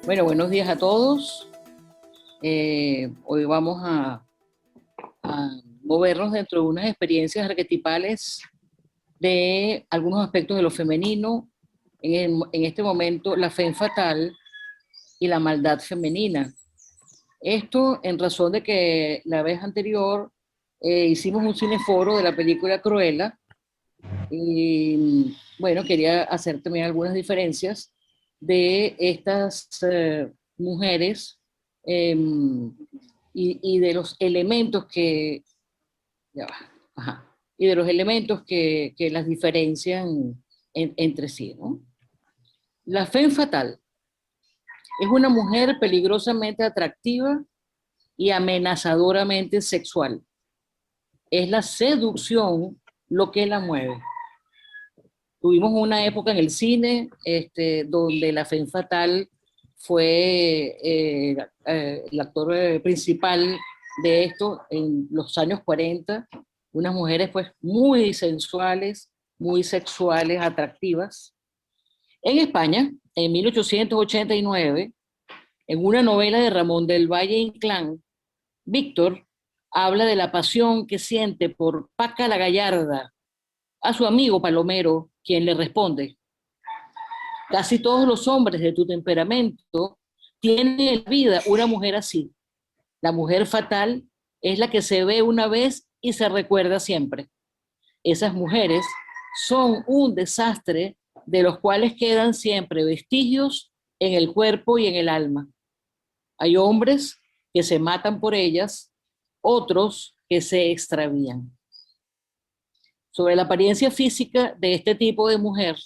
Bueno, buenos días a todos. Hoy vamos a movernos dentro de unas experiencias arquetipales de algunos aspectos de lo femenino. En este momento, la femme fatale y la maldad femenina. Esto en razón de que la vez anterior hicimos un cineforo de la película Cruella y bueno, quería hacer también algunas diferencias de estas mujeres eh, y de los elementos que, ya va, ajá, y de los elementos que las diferencian entre sí, ¿no? La femme fatale es una mujer peligrosamente atractiva y amenazadoramente sexual. Es la seducción lo que la mueve. Tuvimos una época en el cine donde la femme fatale fue el actor principal de esto en los años 40, unas mujeres pues muy sensuales, muy sexuales, atractivas. En España, en 1889, en una novela de Ramón del Valle Inclán, Víctor habla de la pasión que siente por Paca la Gallarda, a su amigo Palomero, quien le responde: casi todos los hombres de tu temperamento tienen en la vida una mujer así. La mujer fatal es la que se ve una vez y se recuerda siempre. Esas mujeres son un desastre de los cuales quedan siempre vestigios en el cuerpo y en el alma. Hay hombres que se matan por ellas, otros que se extravían. Sobre la apariencia física de este tipo de mujer,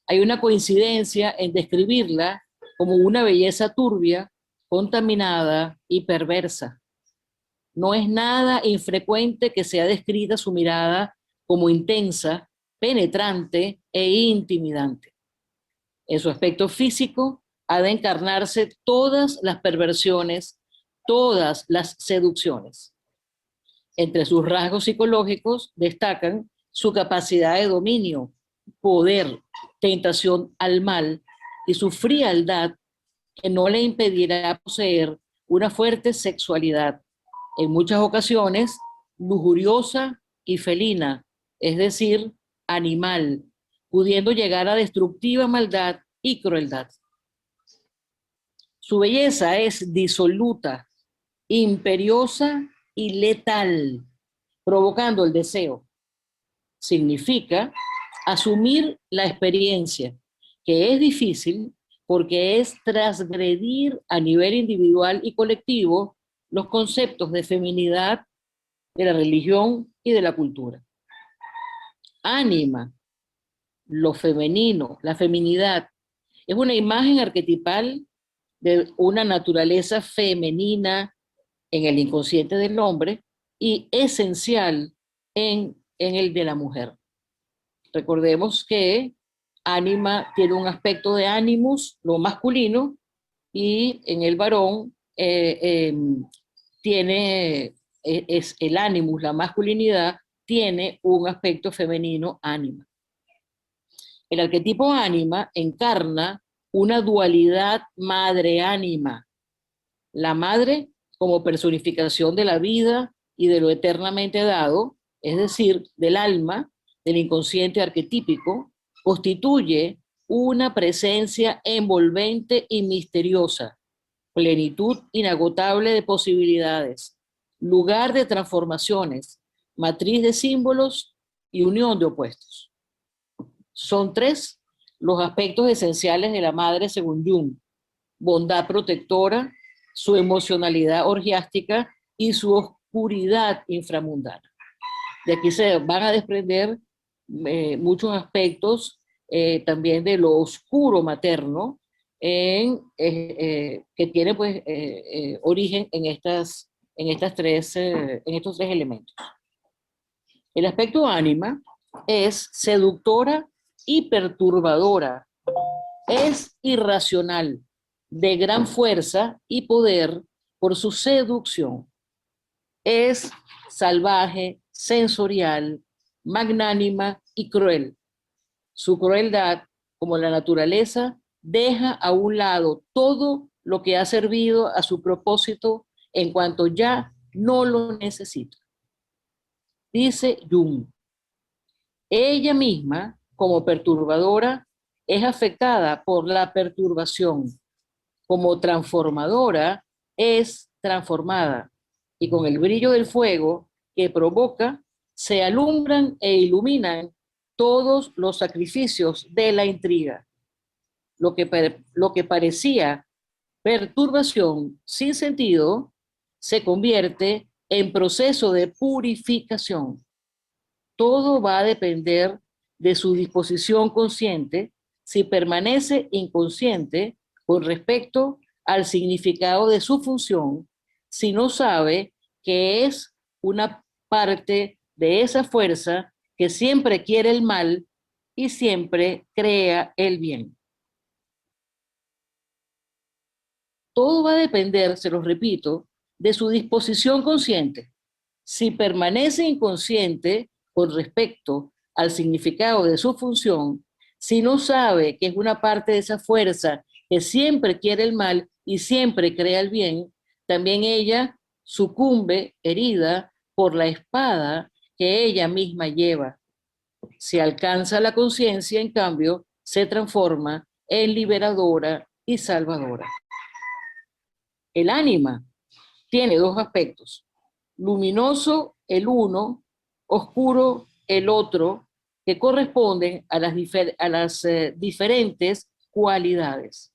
hay una coincidencia en describirla como una belleza turbia, contaminada y perversa. No es nada infrecuente que sea descrita su mirada como intensa, penetrante e intimidante. En su aspecto físico ha de encarnarse todas las perversiones, todas las seducciones. Entre sus rasgos psicológicos destacan su capacidad de dominio, poder, tentación al mal y su frialdad que no le impedirá poseer una fuerte sexualidad, en muchas ocasiones lujuriosa y felina, es decir, animal, pudiendo llegar a destructiva maldad y crueldad. Su belleza es disoluta, imperiosa y letal, provocando el deseo. Significa asumir la experiencia, que es difícil porque es transgredir a nivel individual y colectivo los conceptos de feminidad, de la religión y de la cultura. Ánima, lo femenino, la feminidad, es una imagen arquetipal de una naturaleza femenina en el inconsciente del hombre y esencial en el de la mujer. Recordemos que ánima tiene un aspecto de animus, lo masculino, y en el varón es el animus, la masculinidad, tiene un aspecto femenino, ánima. El arquetipo ánima encarna una dualidad madre-ánima. La madre como personificación de la vida y de lo eternamente dado, es decir, del alma, del inconsciente arquetípico, constituye una presencia envolvente y misteriosa, plenitud inagotable de posibilidades, lugar de transformaciones, matriz de símbolos y unión de opuestos. Son tres los aspectos esenciales de la madre según Jung: bondad protectora, su emocionalidad orgiástica y su oscuridad inframundana. De aquí se van a desprender muchos aspectos también de lo oscuro materno que tiene pues origen en estos tres elementos. El aspecto ánima es seductora y perturbadora, es irracional, de gran fuerza y poder por su seducción. Es salvaje, sensorial, magnánima y cruel. Su crueldad, como la naturaleza, deja a un lado todo lo que ha servido a su propósito en cuanto ya no lo necesita. Dice Jung, ella misma, como perturbadora, es afectada por la perturbación. Como transformadora, es transformada. Y con el brillo del fuego que provoca, se alumbran e iluminan todos los sacrificios de la intriga. Lo que parecía perturbación sin sentido se convierte en proceso de purificación. Todo va a depender de su disposición consciente si permanece inconsciente con respecto al significado de su función, si no sabe que es una parte de esa fuerza que siempre quiere el mal y siempre crea el bien. Todo va a depender, se los repito, de su disposición consciente. Si permanece inconsciente con respecto al significado de su función, si no sabe que es una parte de esa fuerza que siempre quiere el mal y siempre crea el bien, también ella sucumbe herida por la espada que ella misma lleva. Si alcanza la conciencia, en cambio, se transforma en liberadora y salvadora. El ánima tiene dos aspectos: luminoso el uno, oscuro el otro, que corresponden a las diferentes cualidades.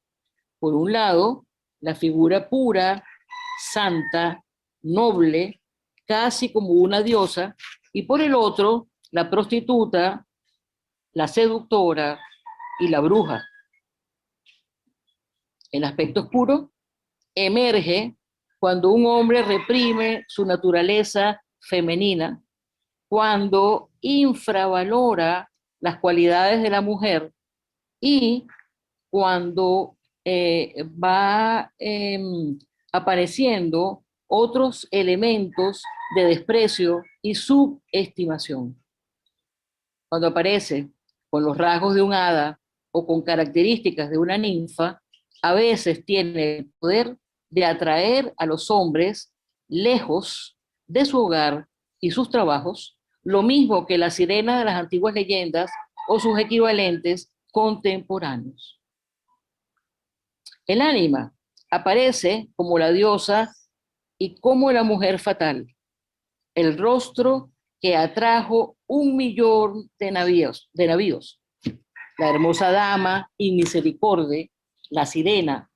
Por un lado, la figura pura, santa, noble, casi como una diosa, y por el otro, la prostituta, la seductora y la bruja. El aspecto oscuro emerge cuando un hombre reprime su naturaleza femenina, cuando infravalora las cualidades de la mujer y cuando va apareciendo otros elementos de desprecio y subestimación. Cuando aparece con los rasgos de un hada o con características de una ninfa, a veces tiene el poder de atraer a los hombres lejos de su hogar y sus trabajos, lo mismo que la sirena de las antiguas leyendas o sus equivalentes contemporáneos. El ánima aparece como la diosa y como la mujer fatal, el rostro que atrajo 1.000.000 de navíos, la hermosa dama y misericordia, la sirena,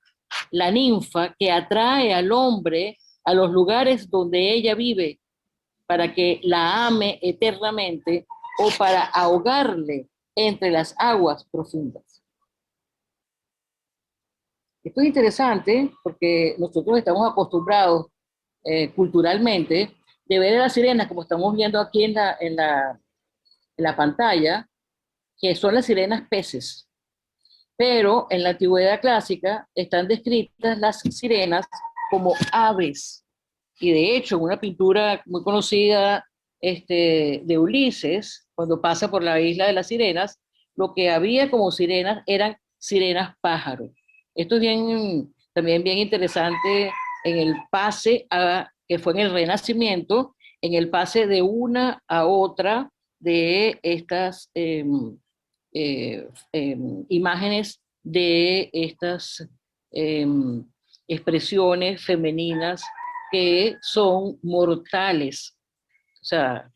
la ninfa que atrae al hombre a los lugares donde ella vive para que la ame eternamente o para ahogarle entre las aguas profundas. Esto es interesante porque nosotros estamos acostumbrados culturalmente de ver a las sirenas, como estamos viendo aquí en la pantalla, que son las sirenas peces. Pero en la antigüedad clásica están descritas las sirenas como aves. Y de hecho, en una pintura muy conocida de Ulises, cuando pasa por la isla de las sirenas, lo que había como sirenas eran sirenas pájaros. Esto es también bien interesante en el pase que fue en el Renacimiento, en el pase de una a otra de estas imágenes de estas expresiones femeninas que son mortales, o sea,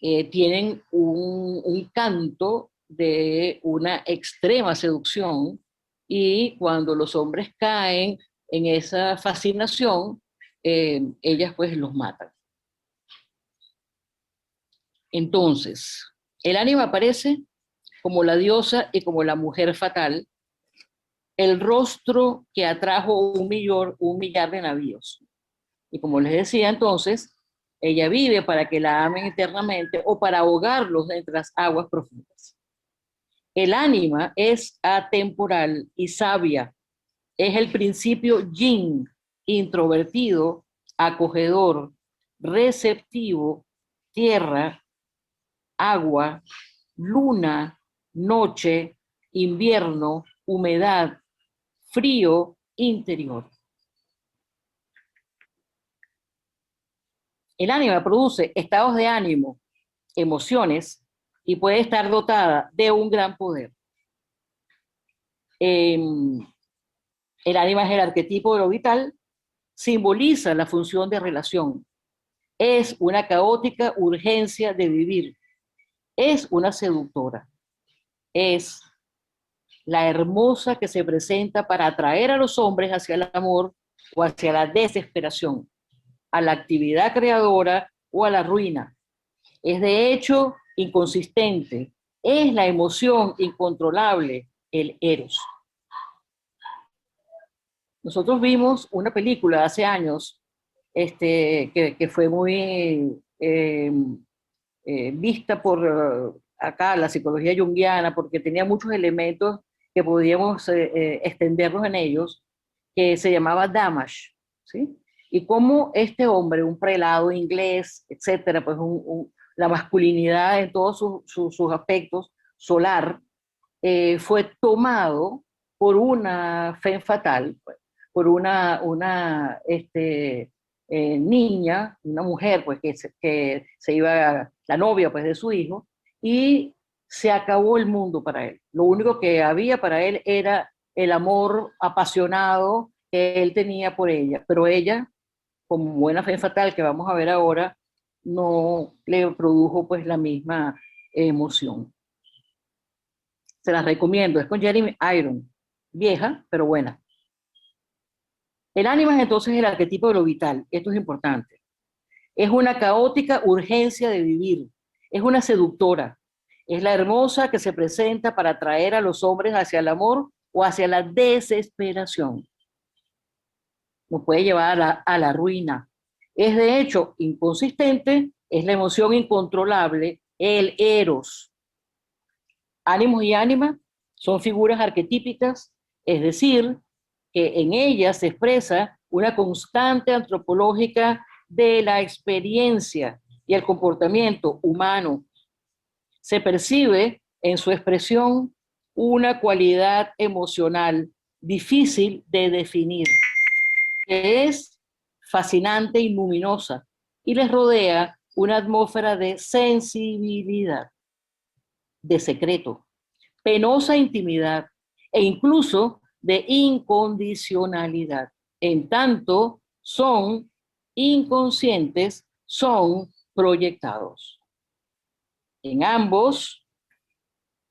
tienen un canto de una extrema seducción, y cuando los hombres caen en esa fascinación, ellas pues los matan. Entonces, el ánima aparece como la diosa y como la mujer fatal, el rostro que atrajo 1.000.000 de navíos. Y como les decía entonces, Ella vive para que la amen eternamente o para ahogarlos entre las aguas profundas. El ánima es atemporal y sabia. Es el principio yin, introvertido, acogedor, receptivo, tierra, agua, luna, noche, invierno, humedad, frío interior. El ánima produce estados de ánimo, emociones, y puede estar dotada de un gran poder. El ánima es el arquetipo de lo vital, simboliza la función de relación. Es una caótica urgencia de vivir. Es una seductora. Es la hermosa que se presenta para atraer a los hombres hacia el amor o hacia la desesperación, a la actividad creadora o a la ruina. Es de hecho inconsistente. Es la emoción incontrolable, el eros. Nosotros vimos una película hace años que fue muy vista por acá, la psicología junguiana, porque tenía muchos elementos que podíamos extendernos en ellos, que se llamaba Damage, ¿sí? Y cómo este hombre, un prelado inglés, etcétera, pues la masculinidad en todos sus aspectos, solar, fue tomado por una fe fatal, pues, por una niña, una mujer, pues que se iba, la novia pues de su hijo, y se acabó el mundo para él. Lo único que había para él era el amor apasionado que él tenía por ella, pero ella, como buena fe fatal que vamos a ver ahora, no le produjo pues la misma emoción. Se las recomiendo, es con Jeremy Irons, vieja, pero buena. El ánima es entonces el arquetipo de lo vital, esto es importante. Es una caótica urgencia de vivir, es una seductora, es la hermosa que se presenta para atraer a los hombres hacia el amor o hacia la desesperación. Nos puede llevar a la ruina. Es de hecho inconsistente, es la emoción incontrolable, el eros. Ánimos y ánima son figuras arquetípicas, es decir, que en ellas se expresa una constante antropológica de la experiencia y el comportamiento humano. Se percibe en su expresión una cualidad emocional difícil de definir, que es fascinante y luminosa, y les rodea una atmósfera de sensibilidad, de secreto, penosa intimidad e incluso de incondicionalidad. En tanto, son inconscientes, son proyectados. En ambos,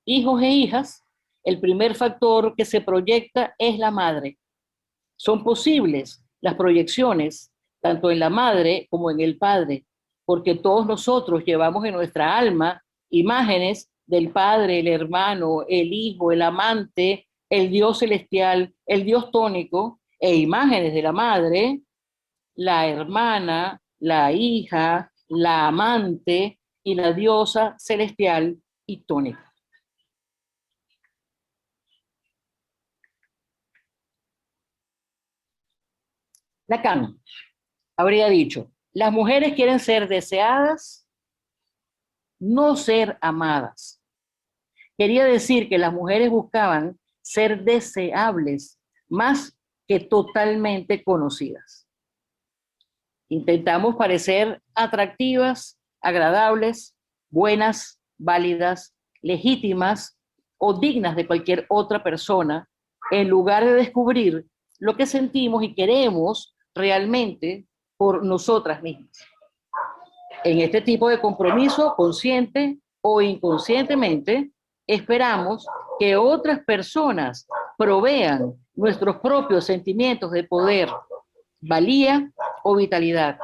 hijos e hijas, el primer factor que se proyecta es la madre. Son posibles las proyecciones tanto en la madre como en el padre, porque todos nosotros llevamos en nuestra alma imágenes del padre, el hermano, el hijo, el amante, el Dios celestial, el Dios tónico, e imágenes de la madre, la hermana, la hija, la amante y la diosa celestial y tónica. Lacan habría dicho, las mujeres quieren ser deseadas, no ser amadas. Quería decir que las mujeres buscaban ser deseables más que totalmente conocidas. Intentamos parecer atractivas, agradables, buenas, válidas, legítimas o dignas de cualquier otra persona, en lugar de descubrir lo que sentimos y queremos realmente por nosotras mismas. En este tipo de compromiso, consciente o inconscientemente, esperamos que otras personas provean nuestros propios sentimientos de poder, valía o vitalidad.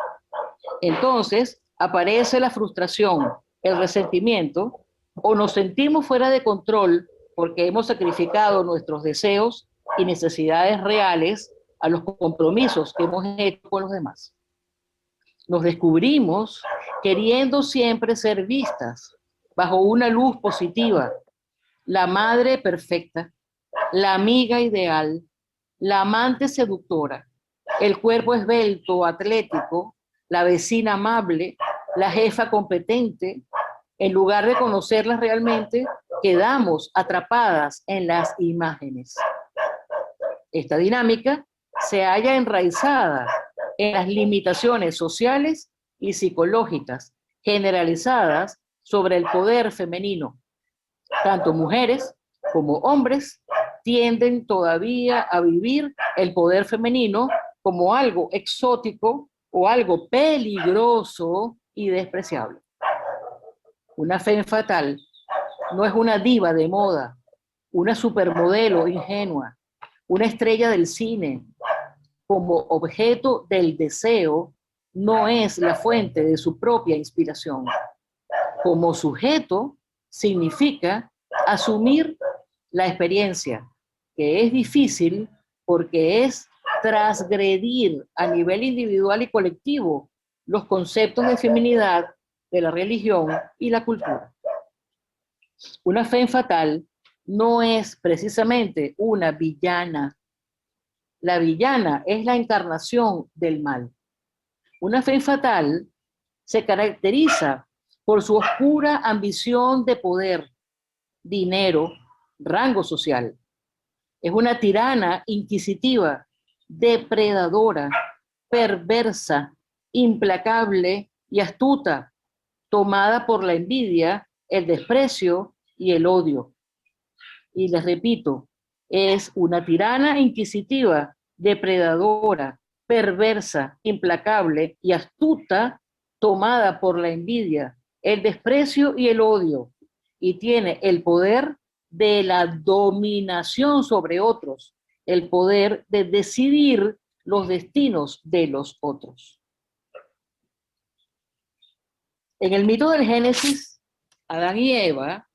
Entonces aparece la frustración, el resentimiento, o nos sentimos fuera de control porque hemos sacrificado nuestros deseos y necesidades reales a los compromisos que hemos hecho con los demás. Nos descubrimos queriendo siempre ser vistas bajo una luz positiva, la madre perfecta, la amiga ideal, la amante seductora, el cuerpo esbelto, atlético, la vecina amable, la jefa competente. En lugar de conocerlas realmente, quedamos atrapadas en las imágenes. Esta dinámica se halla enraizada en las limitaciones sociales y psicológicas generalizadas sobre el poder femenino. Tanto mujeres como hombres tienden todavía a vivir el poder femenino como algo exótico o algo peligroso y despreciable. Una femme fatale no es una diva de moda, una supermodelo ingenua, una estrella del cine. Como objeto del deseo, no es la fuente de su propia inspiración. Como sujeto, significa asumir la experiencia, que es difícil porque es transgredir a nivel individual y colectivo los conceptos de feminidad de la religión y la cultura. Una femme fatale no es precisamente una villana. La villana es la encarnación del mal. Una femme fatale se caracteriza por su oscura ambición de poder, dinero, rango social. Es una tirana inquisitiva, depredadora, perversa, implacable y astuta, tomada por la envidia, el desprecio y el odio. Y les repito, es una tirana inquisitiva, depredadora, perversa, implacable y astuta, tomada por la envidia, el desprecio y el odio, y tiene el poder de la dominación sobre otros, el poder de decidir los destinos de los otros. En el mito del Génesis, Adán y Eva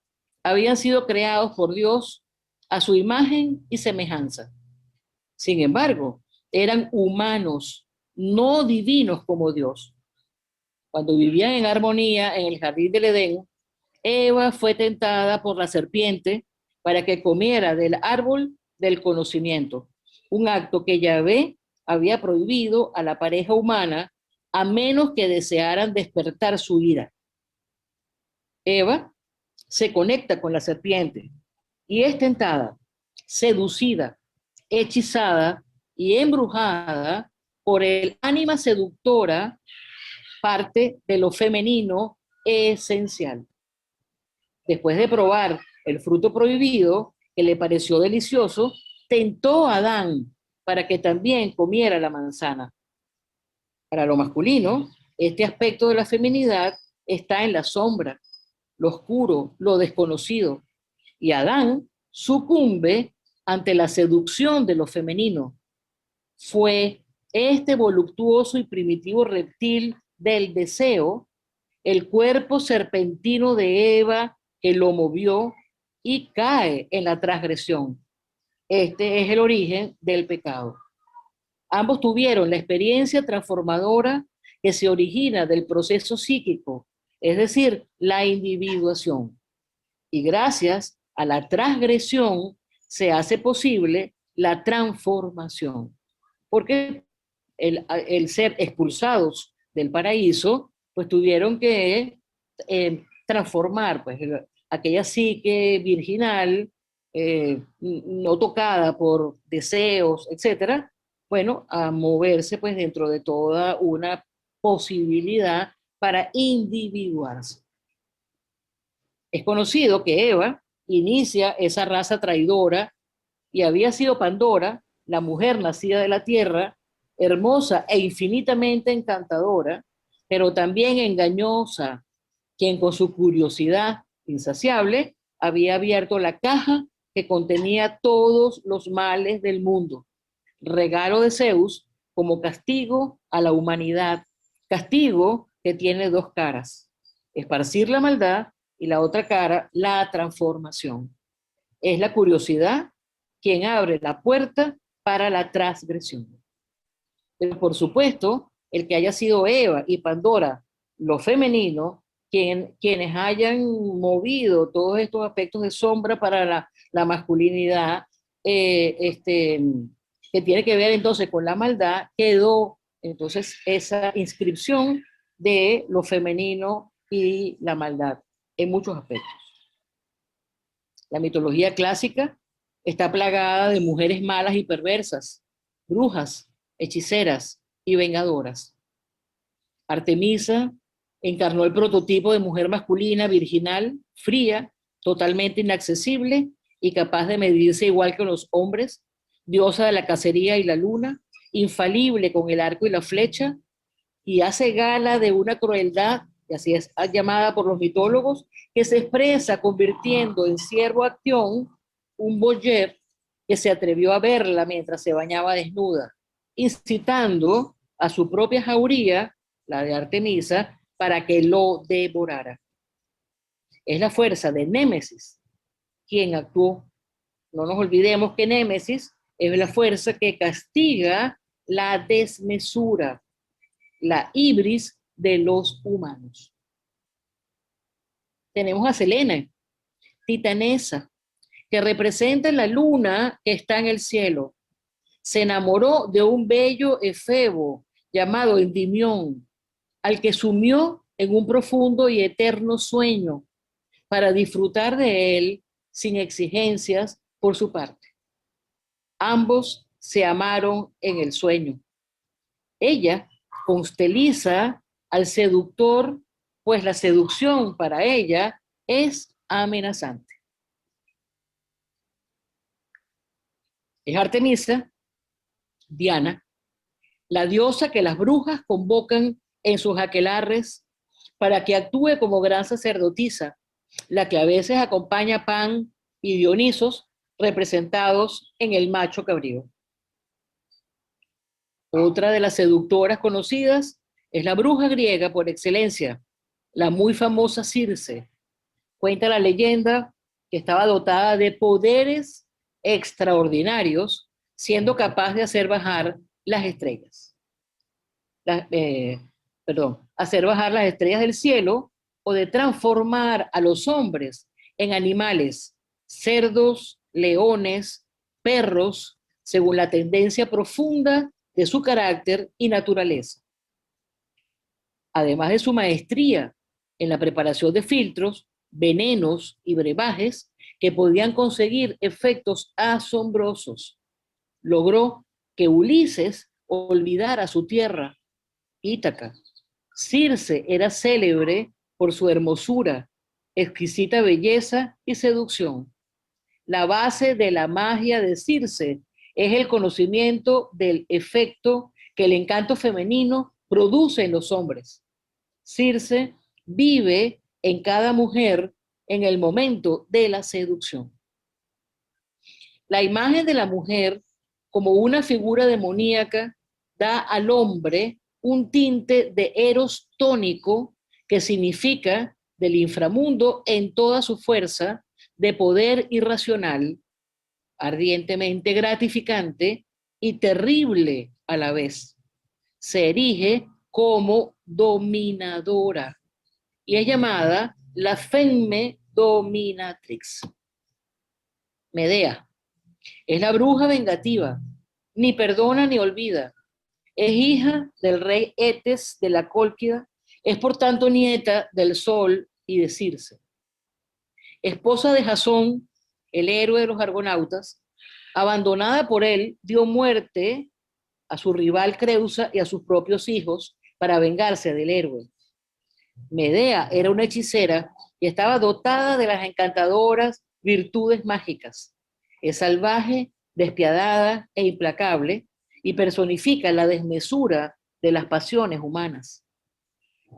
habían sido creados por Dios a su imagen y semejanza. Sin embargo, eran humanos, no divinos como Dios. Cuando vivían en armonía en el jardín del Edén, Eva fue tentada por la serpiente para que comiera del árbol del conocimiento, un acto que Yahvé había prohibido a la pareja humana a menos que desearan despertar su ira. Eva se conecta con la serpiente y es tentada, seducida, hechizada y embrujada por el ánima seductora, parte de lo femenino esencial. Después de probar el fruto prohibido, que le pareció delicioso, tentó a Adán para que también comiera la manzana. Para lo masculino, este aspecto de la feminidad está en la sombra, lo oscuro, lo desconocido. Y Adán sucumbe ante la seducción de lo femenino. Fue este voluptuoso y primitivo reptil del deseo, el cuerpo serpentino de Eva que lo movió y cae en la transgresión. Este es el origen del pecado. Ambos tuvieron la experiencia transformadora que se origina del proceso psíquico, es decir, la individuación. Y gracias a la transgresión se hace posible la transformación. Porque el ser expulsados del paraíso, pues tuvieron que transformar pues, aquella psique virginal, no tocada por deseos, etcétera, bueno, a moverse pues dentro de toda una posibilidad para individuarse. Es conocido que Eva inicia esa raza traidora y había sido Pandora, la mujer nacida de la tierra, hermosa e infinitamente encantadora, pero también engañosa, quien con su curiosidad insaciable había abierto la caja que contenía todos los males del mundo, regalo de Zeus como castigo a la humanidad, castigo que tiene dos caras, esparcir la maldad y la otra cara, la transformación. Es la curiosidad quien abre la puerta para la transgresión. Pero por supuesto, el que haya sido Eva y Pandora, lo femenino, quienes hayan movido todos estos aspectos de sombra para la masculinidad, que tiene que ver entonces con la maldad, quedó entonces esa inscripción de lo femenino y la maldad en muchos aspectos. La mitología clásica está plagada de mujeres malas y perversas, brujas, hechiceras y vengadoras. Artemisa encarnó el prototipo de mujer masculina, virginal, fría, totalmente inaccesible y capaz de medirse igual que los hombres, diosa de la cacería y la luna, infalible con el arco y la flecha, y hace gala de una crueldad, y así es llamada por los mitólogos, que se expresa convirtiendo en siervo acción un boyer que se atrevió a verla mientras se bañaba desnuda, incitando a su propia jauría, la de Artemisa, para que lo devorara. Es la fuerza de Némesis quien actuó. No nos olvidemos que Némesis es la fuerza que castiga la desmesura, la ibris de los humanos. Tenemos a Selene, titanesa, que representa la luna que está en el cielo. Se enamoró de un bello efebo llamado Endymión, al que sumió en un profundo y eterno sueño para disfrutar de él sin exigencias por su parte. Ambos se amaron en el sueño. Ella consteliza al seductor, pues la seducción para ella es amenazante. Es Artemisa, Diana, la diosa que las brujas convocan en sus aquelarres para que actúe como gran sacerdotisa, la que a veces acompaña a Pan y Dionisos representados en el macho cabrío. Otra de las seductoras conocidas es la bruja griega por excelencia, la muy famosa Circe. Cuenta la leyenda que estaba dotada de poderes extraordinarios, siendo capaz de hacer bajar las estrellas. Hacer bajar las estrellas del cielo o de transformar a los hombres en animales, cerdos, leones, perros, según la tendencia profunda de su carácter y naturaleza. Además de su maestría en la preparación de filtros, venenos y brebajes que podían conseguir efectos asombrosos, logró que Ulises olvidara su tierra, Ítaca. Circe era célebre por su hermosura, exquisita belleza y seducción. La base de la magia de Circe es el conocimiento del efecto que el encanto femenino produce en los hombres. Circe vive en cada mujer en el momento de la seducción. La imagen de la mujer como una figura demoníaca da al hombre un tinte de eros tónico que significa del inframundo en toda su fuerza de poder irracional, ardientemente gratificante y terrible a la vez. Se erige como dominadora y es llamada la femme dominatrix. Medea es la bruja vengativa, ni perdona ni olvida. Es hija del rey Etes de la Cólquida, es por tanto nieta del Sol y de Circe. Esposa de Jasón, el héroe de los argonautas, abandonada por él, dio muerte a su rival Creusa y a sus propios hijos para vengarse del héroe. Medea era una hechicera y estaba dotada de las encantadoras virtudes mágicas. Es salvaje, despiadada e implacable y personifica la desmesura de las pasiones humanas.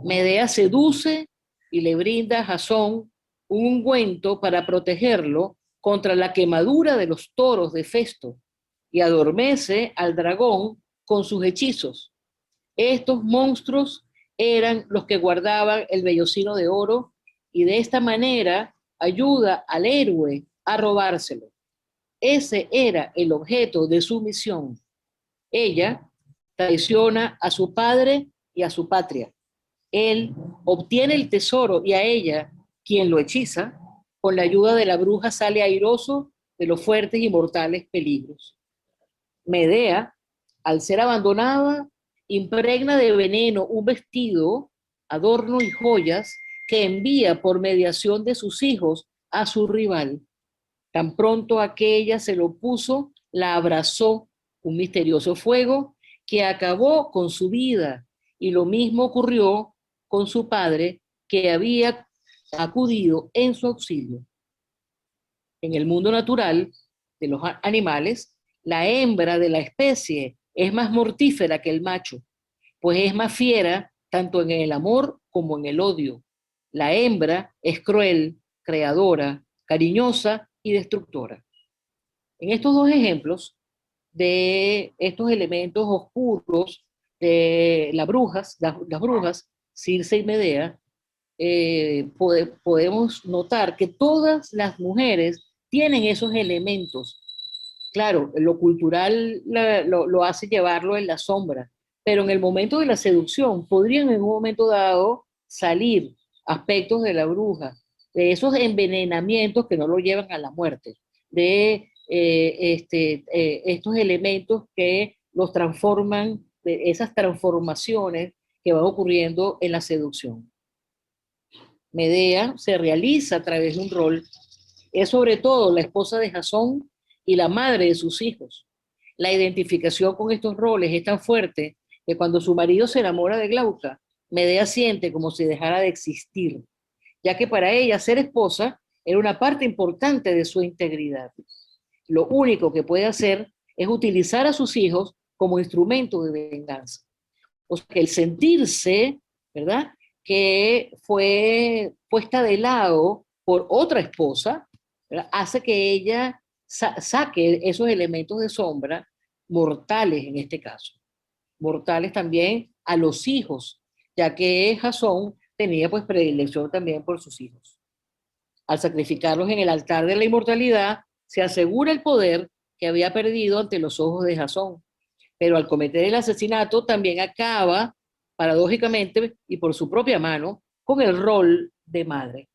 Medea seduce y le brinda a Jasón un ungüento para protegerlo contra la quemadura de los toros de Festo y adormece al dragón con sus hechizos. Estos monstruos eran los que guardaban el vellocino de oro y de esta manera ayuda al héroe a robárselo. Ese era el objeto de su misión. Ella traiciona a su padre y a su patria. Él obtiene el tesoro y a ella, quien lo hechiza, con la ayuda de la bruja sale airoso de los fuertes y mortales peligros. Medea, al ser abandonada, impregna de veneno un vestido, adorno y joyas que envía por mediación de sus hijos a su rival. Tan pronto aquella se lo puso, la abrazó un misterioso fuego que acabó con su vida, y lo mismo ocurrió con su padre, que había acudido en su auxilio. En el mundo natural de los animales, la hembra de la especie es más mortífera que el macho, pues es más fiera tanto en el amor como en el odio. La hembra es cruel, creadora, cariñosa y destructora. En estos dos ejemplos de estos elementos oscuros de las brujas, Circe y Medea, podemos notar que todas las mujeres tienen esos elementos. Claro, lo cultural lo hace llevarlo en la sombra, pero en el momento de la seducción podrían en un momento dado salir aspectos de la bruja, de esos envenenamientos que no lo llevan a la muerte, de estos elementos que los transforman, de esas transformaciones que van ocurriendo en la seducción. Medea se realiza a través de un rol, es sobre todo la esposa de Jasón y la madre de sus hijos. La identificación con estos roles es tan fuerte que cuando su marido se enamora de Glauca, Medea siente como si dejara de existir, ya que para ella ser esposa era una parte importante de su integridad. Lo único que puede hacer es utilizar a sus hijos como instrumento de venganza. O sea, que el sentirse, ¿verdad?, que fue puesta de lado por otra esposa, ¿verdad?, hace que ella saque esos elementos de sombra mortales en este caso. Mortales también a los hijos, ya que Jasón tenía pues predilección también por sus hijos. Al sacrificarlos en el altar de la inmortalidad, se asegura el poder que había perdido ante los ojos de Jasón, pero al cometer el asesinato también acaba, paradójicamente y por su propia mano, con el rol de madre.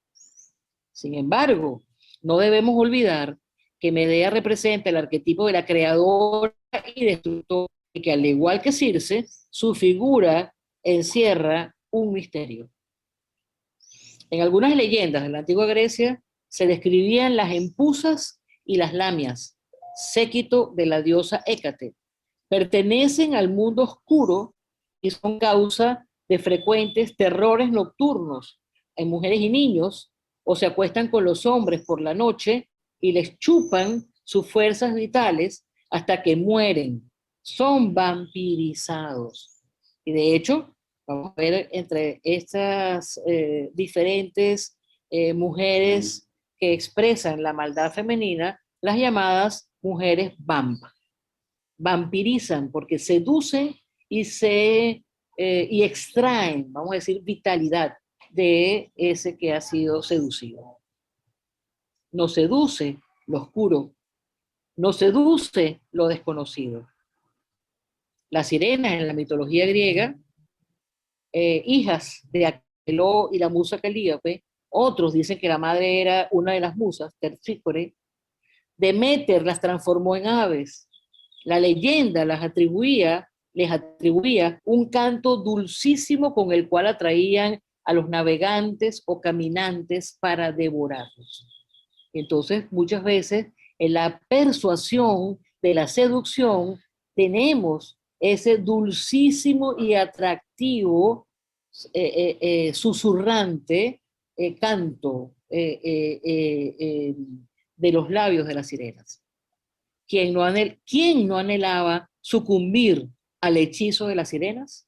Sin embargo, no debemos olvidar que Medea representa el arquetipo de la creadora y destructora, y que al igual que Circe, su figura encierra un misterio. En algunas leyendas de la antigua Grecia se describían las empusas y las lamias, séquito de la diosa Hécate. Pertenecen al mundo oscuro y son causa de frecuentes terrores nocturnos en mujeres y niños, o se acuestan con los hombres por la noche y les chupan sus fuerzas vitales hasta que mueren. Son vampirizados. Y de hecho, vamos a ver entre estas diferentes mujeres que expresan la maldad femenina, las llamadas mujeres vamp. Vampirizan porque seducen y extraen, vamos a decir, vitalidad de ese que ha sido seducido. Nos seduce lo oscuro, nos seduce lo desconocido. Las sirenas en la mitología griega, hijas de Aqueloo y la musa Calíope, otros dicen que la madre era una de las musas, Terpsícore. Deméter las transformó en aves. La leyenda les atribuía un canto dulcísimo con el cual atraían a los navegantes o caminantes para devorarlos. Entonces, muchas veces, en la persuasión de la seducción, tenemos ese dulcísimo y atractivo, susurrante canto de los labios de las sirenas. ¿Quién no anhelaba sucumbir al hechizo de las sirenas?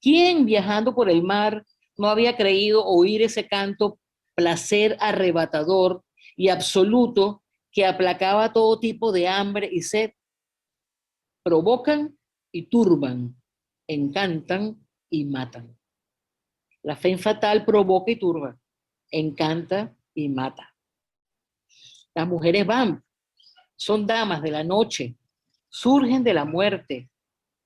¿Quién viajando por el mar no había creído oír ese canto placer arrebatador y absoluto que aplacaba todo tipo de hambre y sed? Provocan y turban, encantan y matan. La fe fatal provoca y turba, encanta y mata. Las mujeres van, son damas de la noche, surgen de la muerte,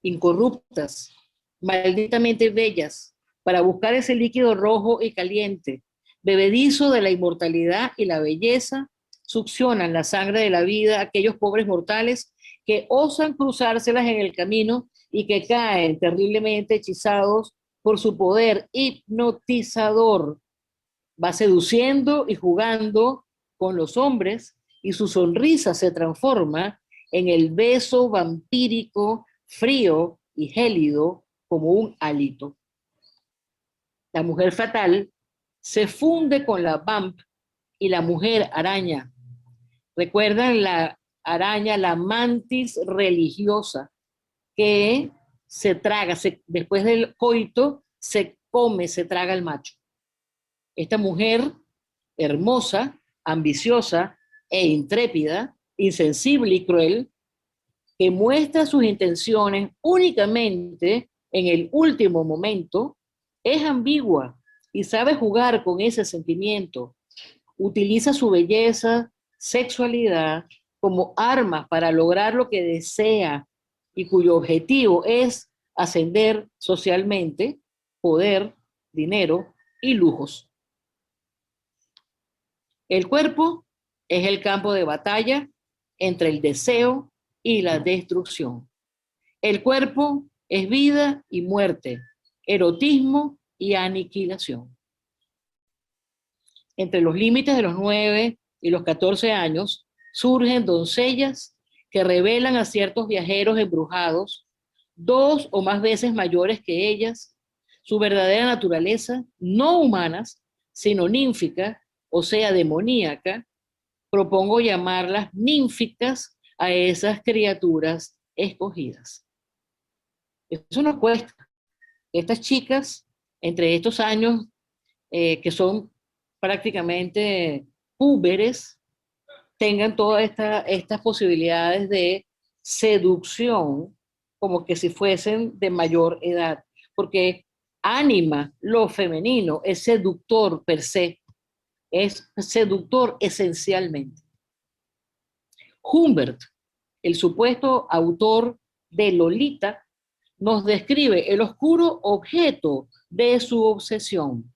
incorruptas, malditamente bellas, para buscar ese líquido rojo y caliente, bebedizo de la inmortalidad y la belleza, succionan la sangre de la vida aquellos pobres mortales que osan cruzárselas en el camino y que caen terriblemente hechizados por su poder hipnotizador. Va seduciendo y jugando con los hombres y su sonrisa se transforma en el beso vampírico, frío y gélido como un hálito. La mujer fatal se funde con la vamp y la mujer araña. ¿Recuerdan la araña, la mantis religiosa, que se traga, después del coito, se come, se traga el macho? Esta mujer hermosa, ambiciosa e intrépida, insensible y cruel, que muestra sus intenciones únicamente en el último momento, es ambigua y sabe jugar con ese sentimiento. Utiliza su belleza, sexualidad como armas para lograr lo que desea y cuyo objetivo es ascender socialmente, poder, dinero y lujos. El cuerpo es el campo de batalla entre el deseo y la destrucción. El cuerpo es vida y muerte, erotismo y aniquilación. Entre los límites de los 9 y los 14 años surgen doncellas que revelan a ciertos viajeros embrujados, 2 o más veces mayores que ellas, su verdadera naturaleza, no humanas, sino ninfica, o sea, demoníaca. Propongo llamarlas ninficas a esas criaturas escogidas. Eso nos cuesta. Estas chicas, entre estos años que son prácticamente púberes, tengan todas estas posibilidades de seducción, como que si fuesen de mayor edad, porque ánima, lo femenino, es seductor per se, es seductor esencialmente. Humbert, el supuesto autor de Lolita, nos describe el oscuro objeto de su obsesión,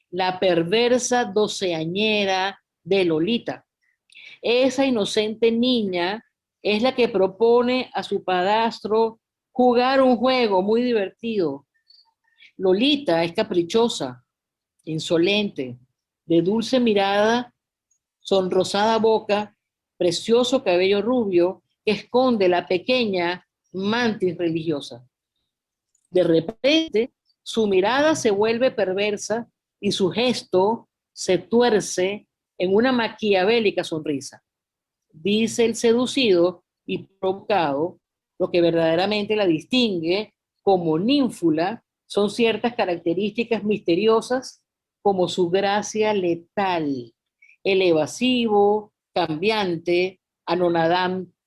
la perversa doceañera de Lolita. Esa inocente niña es la que propone a su padrastro jugar un juego muy divertido. Lolita es caprichosa, insolente, de dulce mirada, sonrosada boca, precioso cabello rubio que esconde la pequeña mantis religiosa. De repente, su mirada se vuelve perversa y su gesto se tuerce en una maquiavélica sonrisa. Dice el seducido y provocado, lo que verdaderamente la distingue como ninfula son ciertas características misteriosas como su gracia letal, el evasivo, cambiante, anonadamente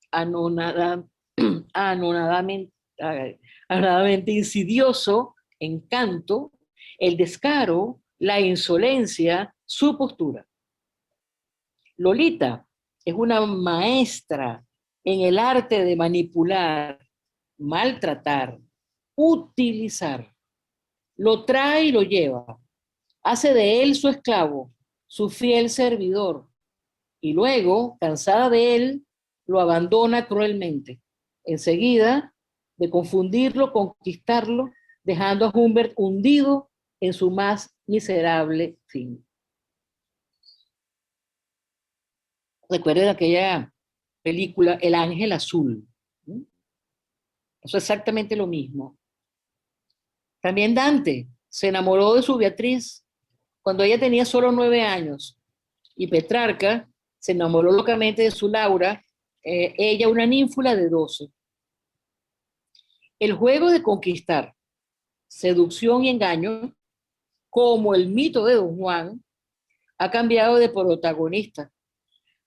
insidioso encanto, el descaro, la insolencia, su postura. Lolita es una maestra en el arte de manipular, maltratar, utilizar. Lo trae y lo lleva. Hace de él su esclavo, su fiel servidor. Y luego, cansada de él, lo abandona cruelmente. Enseguida, de confundirlo, conquistarlo, dejando a Humbert hundido en su más miserable fin. Recuerden aquella película El Ángel Azul. Eso es exactamente lo mismo. También Dante se enamoró de su Beatriz cuando ella tenía solo 9 años y Petrarca se enamoró locamente de su Laura, ella una ninfula de 12. El juego de conquistar, seducción y engaño, como el mito de Don Juan, ha cambiado de protagonista.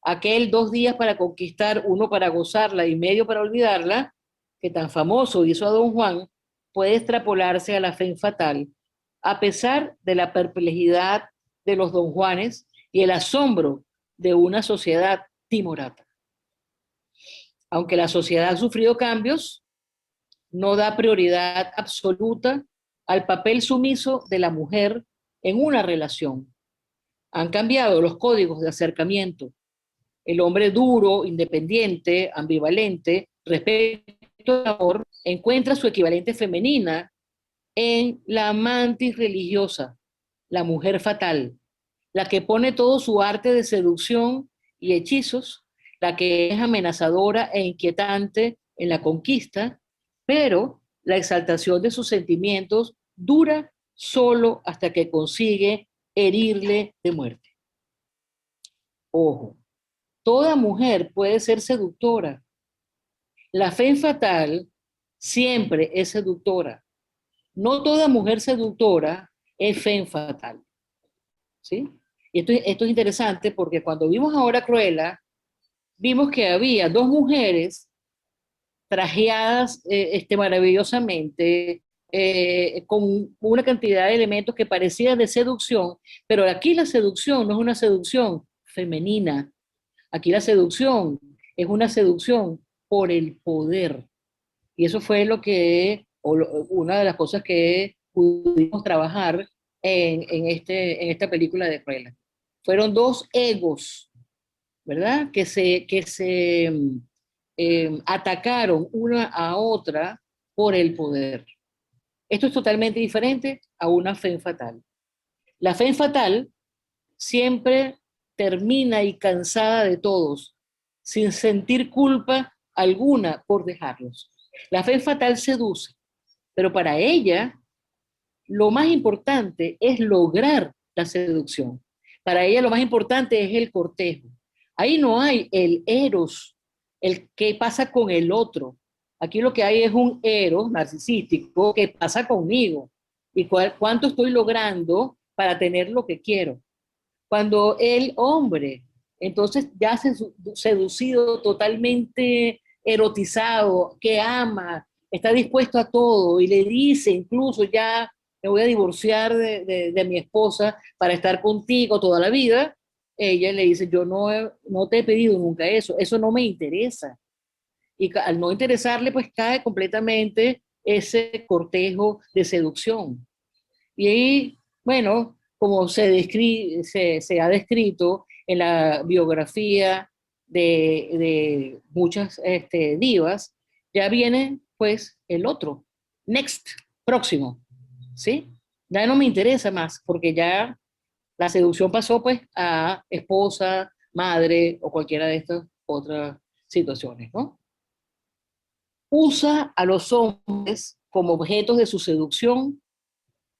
Aquel 2 días para conquistar, 1 para gozarla y medio para olvidarla, que tan famoso hizo a Don Juan, puede extrapolarse a la fe fatal, a pesar de la perplejidad de los Don Juanes y el asombro de una sociedad timorata. Aunque la sociedad ha sufrido cambios, no da prioridad absoluta al papel sumiso de la mujer en una relación. Han cambiado los códigos de acercamiento. El hombre duro, independiente, ambivalente, respeto y amor, encuentra su equivalente femenina en la mantis religiosa, la mujer fatal, la que pone todo su arte de seducción y hechizos, la que es amenazadora e inquietante en la conquista, pero la exaltación de sus sentimientos dura solo hasta que consigue herirle de muerte. Ojo, toda mujer puede ser seductora. La femme fatal siempre es seductora. No toda mujer seductora es femme fatal. ¿Sí? Y esto es interesante porque cuando vimos ahora Cruella, vimos que había dos mujeres trajeadas maravillosamente, con una cantidad de elementos que parecían de seducción, pero aquí la seducción no es una seducción femenina, aquí la seducción es una seducción por el poder. Y eso fue una de las cosas que pudimos trabajar en esta película de Cruella. Fueron dos egos, ¿verdad? Que se atacaron una a otra por el poder. Esto es totalmente diferente a una femme fatal. La femme fatal siempre termina y cansada de todos, sin sentir culpa alguna por dejarlos. La femme fatal seduce, pero para ella lo más importante es lograr la seducción. Para ella lo más importante es el cortejo. Ahí no hay el eros, el que pasa con el otro. Aquí lo que hay es un eros narcisístico que pasa conmigo y cuánto estoy logrando para tener lo que quiero. Cuando el hombre, entonces ya seducido, totalmente erotizado, que ama, está dispuesto a todo y le dice incluso ya me voy a divorciar de mi esposa para estar contigo toda la vida, ella le dice yo no te he pedido nunca eso no me interesa. Y al no interesarle pues cae completamente ese cortejo de seducción. Y ahí, bueno, como se ha descrito en la biografía de muchas divas, ya viene pues el otro, next, próximo, ¿sí? Ya no me interesa más porque ya la seducción pasó pues a esposa, madre o cualquiera de estas otras situaciones, ¿no? Usa a los hombres como objetos de su seducción.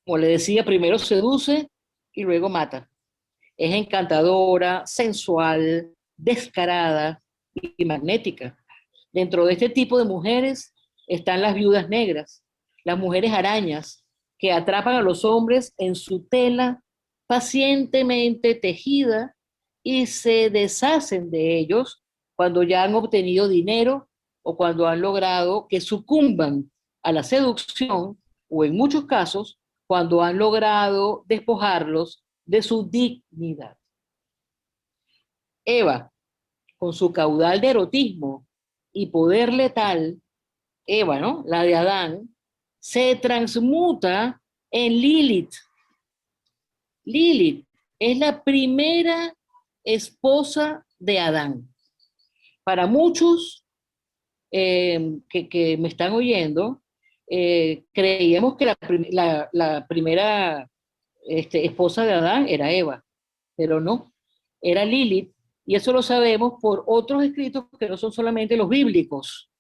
Como le decía, primero seduce y luego mata. Es encantadora, sensual, descarada y magnética. Dentro de este tipo de mujeres están las viudas negras, las mujeres arañas, que atrapan a los hombres en su tela pacientemente tejida y se deshacen de ellos cuando ya han obtenido dinero o cuando han logrado que sucumban a la seducción o en muchos casos cuando han logrado despojarlos de su dignidad. Eva, con su caudal de erotismo y poder letal, Eva, ¿no? La de Adán, se transmuta en Lilith. Lilith es la primera esposa de Adán. Para muchos que me están oyendo, creíamos que la primera esposa de Adán era Eva, pero no, era Lilith, y eso lo sabemos por otros escritos que no son solamente los bíblicos.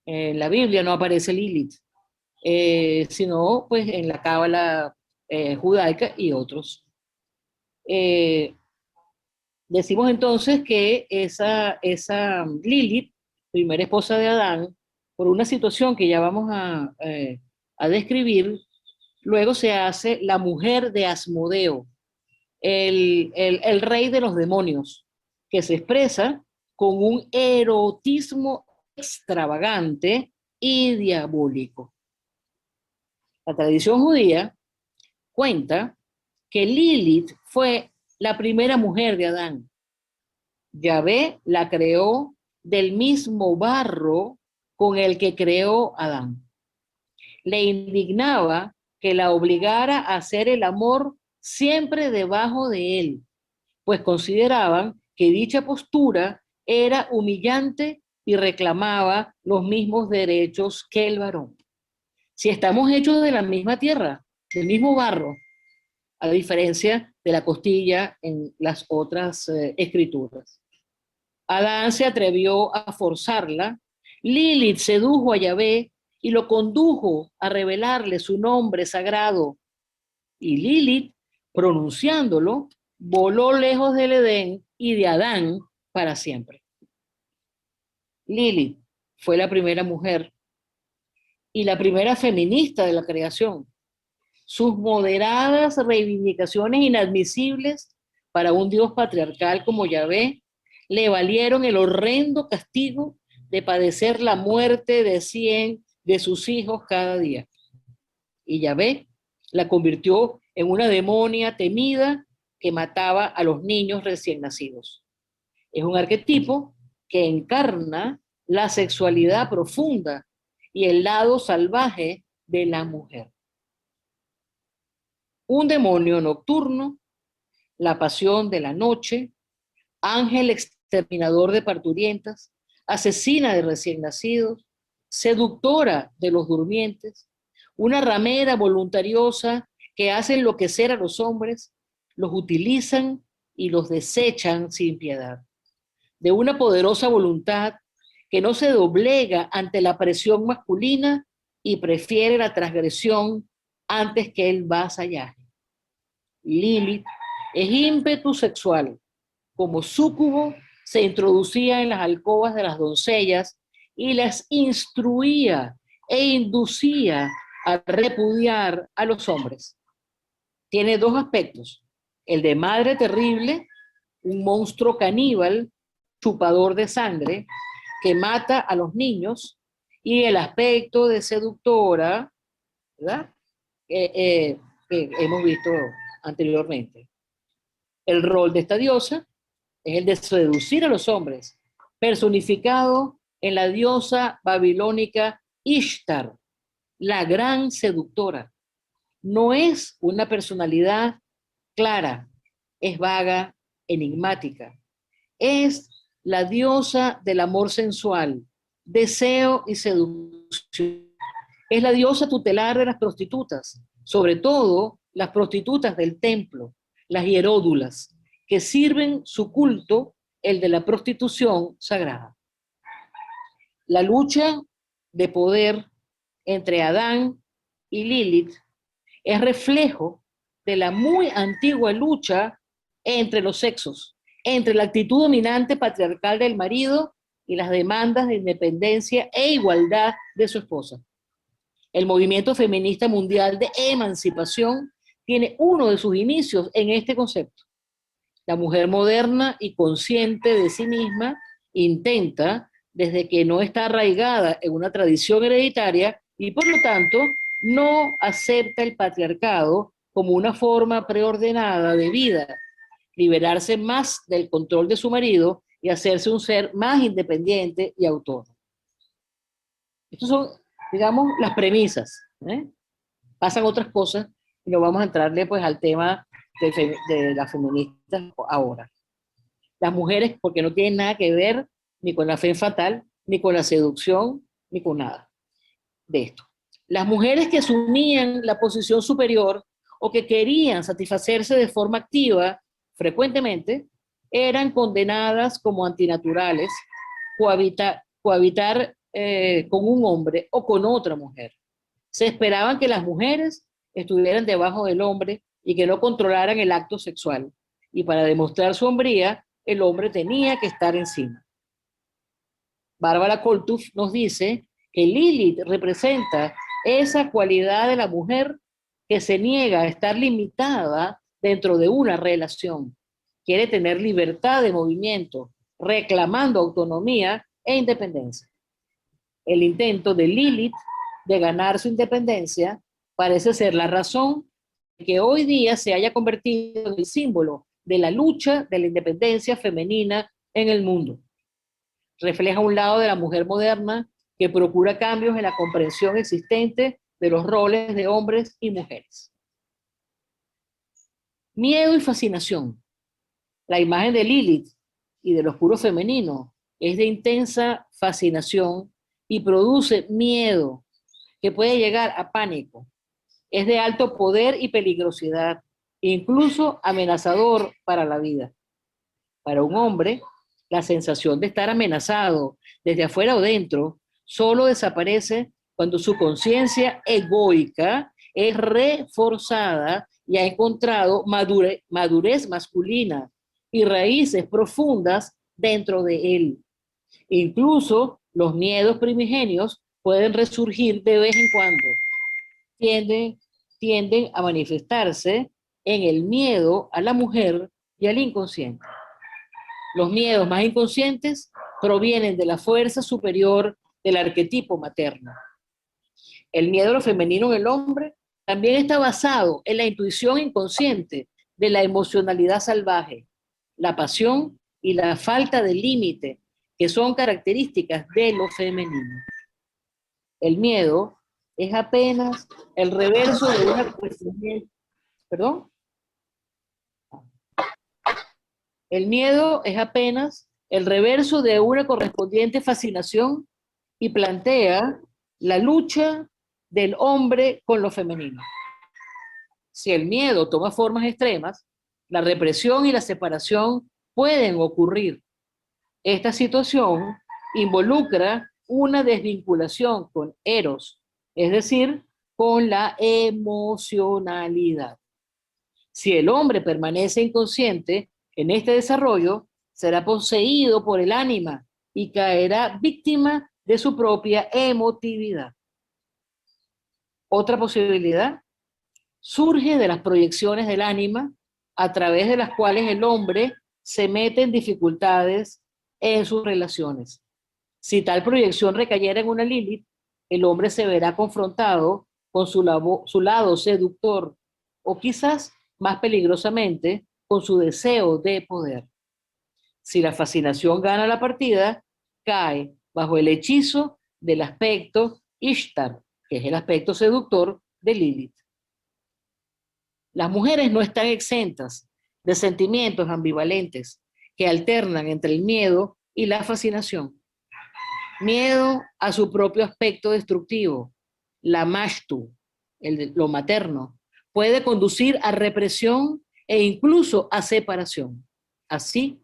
En la Biblia no aparece Lilith, sino pues en la cábala judaica y otros. Decimos entonces que esa Lilith, primera esposa de Adán, por una situación que ya vamos a describir, luego se hace la mujer de Asmodeo, el rey de los demonios, que se expresa con un erotismo extravagante y diabólico. La tradición judía cuenta que Lilith fue la primera mujer de Adán. Yahvé la creó del mismo barro con el que creó Adán. Le indignaba que la obligara a hacer el amor siempre debajo de él, pues consideraban que dicha postura era humillante y reclamaba los mismos derechos que el varón. Si estamos hechos de la misma tierra, del mismo barro, a diferencia de la costilla en las otras escrituras. Adán se atrevió a forzarla, Lilith sedujo a Yahvé y lo condujo a revelarle su nombre sagrado. Y Lilith, pronunciándolo, voló lejos del Edén y de Adán para siempre. Lilith fue la primera mujer y la primera feminista de la creación. Sus moderadas reivindicaciones inadmisibles para un Dios patriarcal como Yahvé le valieron el horrendo castigo de padecer la muerte de 100 de sus hijos cada día. Y Yahvé la convirtió en una demonia temida que mataba a los niños recién nacidos. Es un arquetipo que encarna la sexualidad profunda y el lado salvaje de la mujer. Un demonio nocturno, la pasión de la noche, ángel exterminador de parturientas, asesina de recién nacidos, seductora de los durmientes, una ramera voluntariosa que hace enloquecer a los hombres, los utilizan y los desechan sin piedad. De una poderosa voluntad que no se doblega ante la presión masculina y prefiere la transgresión antes que el vasallaje. Lilith es ímpetu sexual. Como súcubo, se introducía en las alcobas de las doncellas y las instruía e inducía a repudiar a los hombres. Tiene dos aspectos: el de madre terrible, un monstruo caníbal, chupador de sangre, que mata a los niños, y el aspecto de seductora, ¿verdad? Que hemos visto anteriormente. El rol de esta diosa es el de seducir a los hombres, personificado en la diosa babilónica Ishtar, la gran seductora. No es una personalidad clara, es vaga, enigmática. Es la diosa del amor sensual, deseo y seducción. Es la diosa tutelar de las prostitutas, sobre todo las prostitutas del templo, las hieródulas, que sirven su culto, el de la prostitución sagrada. La lucha de poder entre Adán y Lilith es reflejo de la muy antigua lucha entre los sexos, entre la actitud dominante patriarcal del marido y las demandas de independencia e igualdad de su esposa. El movimiento feminista mundial de emancipación tiene uno de sus inicios en este concepto. La mujer moderna y consciente de sí misma intenta, desde que no está arraigada en una tradición hereditaria y por lo tanto no acepta el patriarcado como una forma preordenada de vida, liberarse más del control de su marido y hacerse un ser más independiente y autónomo. Estas son, digamos, las premisas. Pasan otras cosas y nos vamos a entrarle pues al tema de las feministas ahora. Las mujeres, porque no tienen nada que ver ni con la fe fatal, ni con la seducción, ni con nada de esto. Las mujeres que asumían la posición superior o que querían satisfacerse de forma activa, frecuentemente, eran condenadas como antinaturales, cohabitar con un hombre o con otra mujer. Se esperaban que las mujeres estuvieran debajo del hombre y que no controlaran el acto sexual. Y para demostrar su hombría, el hombre tenía que estar encima. Bárbara Kolthoff nos dice que Lilith representa esa cualidad de la mujer que se niega a estar limitada dentro de una relación. Quiere tener libertad de movimiento, reclamando autonomía e independencia. El intento de Lilith de ganar su independencia parece ser la razón de que hoy día se haya convertido en el símbolo de la lucha de la independencia femenina en el mundo. Refleja un lado de la mujer moderna que procura cambios en la comprensión existente de los roles de hombres y mujeres. Miedo y fascinación. La imagen de Lilith y del oscuro femenino es de intensa fascinación y produce miedo que puede llegar a pánico. Es de alto poder y peligrosidad, incluso amenazador para la vida. Para un hombre, la sensación de estar amenazado desde afuera o dentro solo desaparece cuando su conciencia egoica es reforzada y ha encontrado madurez masculina y raíces profundas dentro de él. Incluso los miedos primigenios pueden resurgir de vez en cuando. Tienden a manifestarse en el miedo a la mujer y al inconsciente. Los miedos más inconscientes provienen de la fuerza superior del arquetipo materno. El miedo a lo femenino en el hombre también está basado en la intuición inconsciente de la emocionalidad salvaje, la pasión y la falta de límite, que son características de lo femenino. El miedo es apenas el reverso de una cuestión. ¿Perdón? El miedo es apenas el reverso de una correspondiente fascinación y plantea la lucha del hombre con lo femenino. Si el miedo toma formas extremas, la represión y la separación pueden ocurrir. Esta situación involucra una desvinculación con Eros, es decir, con la emocionalidad. Si el hombre permanece inconsciente en este desarrollo, será poseído por el ánima y caerá víctima de su propia emotividad. Otra posibilidad surge de las proyecciones del ánima a través de las cuales el hombre se mete en dificultades en sus relaciones. Si tal proyección recayera en una Lilith, el hombre se verá confrontado con su lado seductor o quizás más peligrosamente con su deseo de poder. Si la fascinación gana la partida, cae bajo el hechizo del aspecto Ishtar, que es el aspecto seductor de Lilith. Las mujeres no están exentas de sentimientos ambivalentes que alternan entre el miedo y la fascinación. Miedo a su propio aspecto destructivo, la mashtu, lo materno, puede conducir a represión e incluso a separación. Así,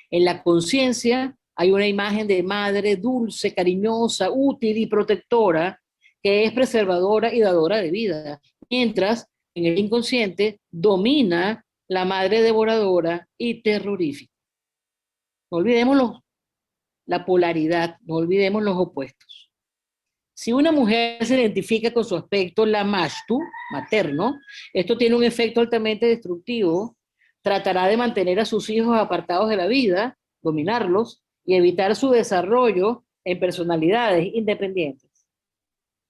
en la conciencia hay una imagen de madre dulce, cariñosa, útil y protectora, que es preservadora y dadora de vida, mientras en el inconsciente domina la madre devoradora y terrorífica. No olvidemos la polaridad, no olvidemos los opuestos. Si una mujer se identifica con su aspecto lamashtu, materno, esto tiene un efecto altamente destructivo. Tratará de mantener a sus hijos apartados de la vida, dominarlos y evitar su desarrollo en personalidades independientes.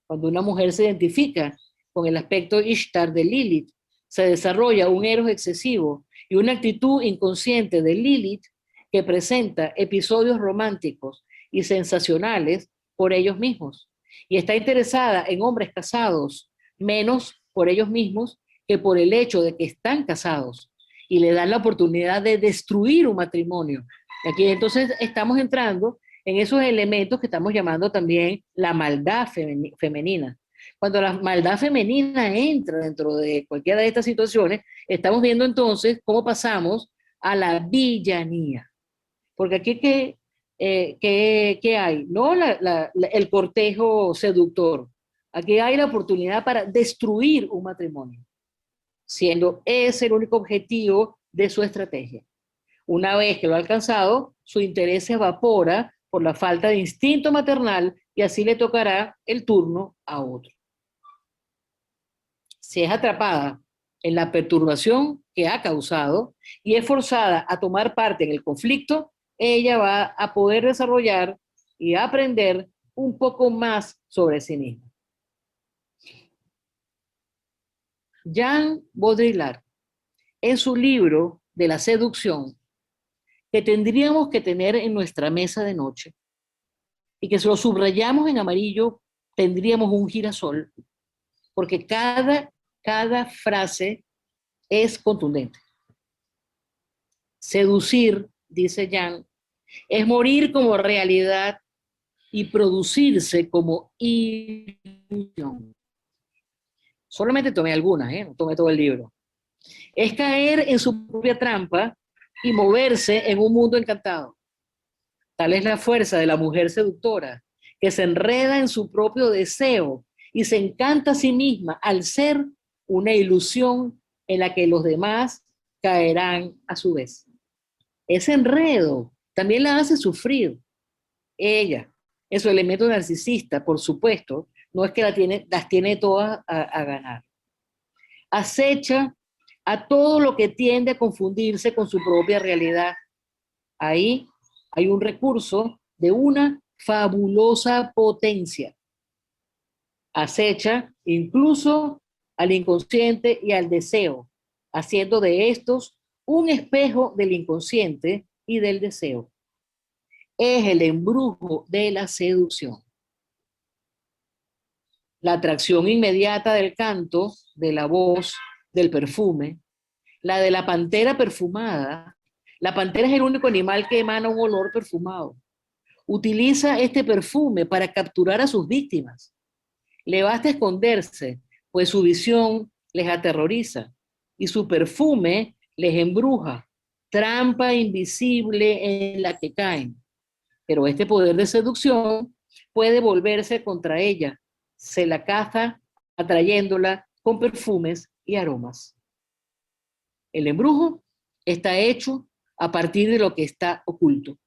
Cuando una mujer se identifica con el aspecto Ishtar de Lilith, se desarrolla un eros excesivo y una actitud inconsciente de Lilith que presenta episodios románticos y sensacionales por ellos mismos, y está interesada en hombres casados, menos por ellos mismos que por el hecho de que están casados, y le dan la oportunidad de destruir un matrimonio. Aquí entonces estamos entrando en esos elementos que estamos llamando también la maldad femenina. Cuando la maldad femenina entra dentro de cualquiera de estas situaciones, estamos viendo entonces cómo pasamos a la villanía. Porque aquí, ¿qué hay? No el cortejo seductor. Aquí hay la oportunidad para destruir un matrimonio, siendo ese el único objetivo de su estrategia. Una vez que lo ha alcanzado, su interés se evapora por la falta de instinto maternal y así le tocará el turno a otro. Si es atrapada en la perturbación que ha causado y es forzada a tomar parte en el conflicto, ella va a poder desarrollar y aprender un poco más sobre sí misma. Jean Baudrillard, en su libro de la seducción, que tendríamos que tener en nuestra mesa de noche, y que si lo subrayamos en amarillo, tendríamos un girasol, porque cada frase es contundente. Seducir, dice Jan, es morir como realidad y producirse como ilusión. Solamente tomé algunas, no tomé todo el libro. Es caer en su propia trampa y moverse en un mundo encantado. Tal es la fuerza de la mujer seductora, que se enreda en su propio deseo y se encanta a sí misma al ser una ilusión en la que los demás caerán a su vez. Ese enredo también la hace sufrir. Ella, en su elemento narcisista, por supuesto, no es que las tiene todas a ganar. Acecha a todo lo que tiende a confundirse con su propia realidad. Ahí hay un recurso de una fabulosa potencia. Acecha incluso al inconsciente y al deseo, haciendo de estos un espejo del inconsciente y del deseo. Es el embrujo de la seducción. La atracción inmediata del canto, de la voz, del perfume, la de la pantera perfumada. La pantera es el único animal que emana un olor perfumado. Utiliza este perfume para capturar a sus víctimas. Le basta esconderse, pues su visión les aterroriza y su perfume les embruja, trampa invisible en la que caen. Pero este poder de seducción puede volverse contra ella. Se la caza atrayéndola con perfumes y aromas. El embrujo está hecho a partir de lo que está oculto.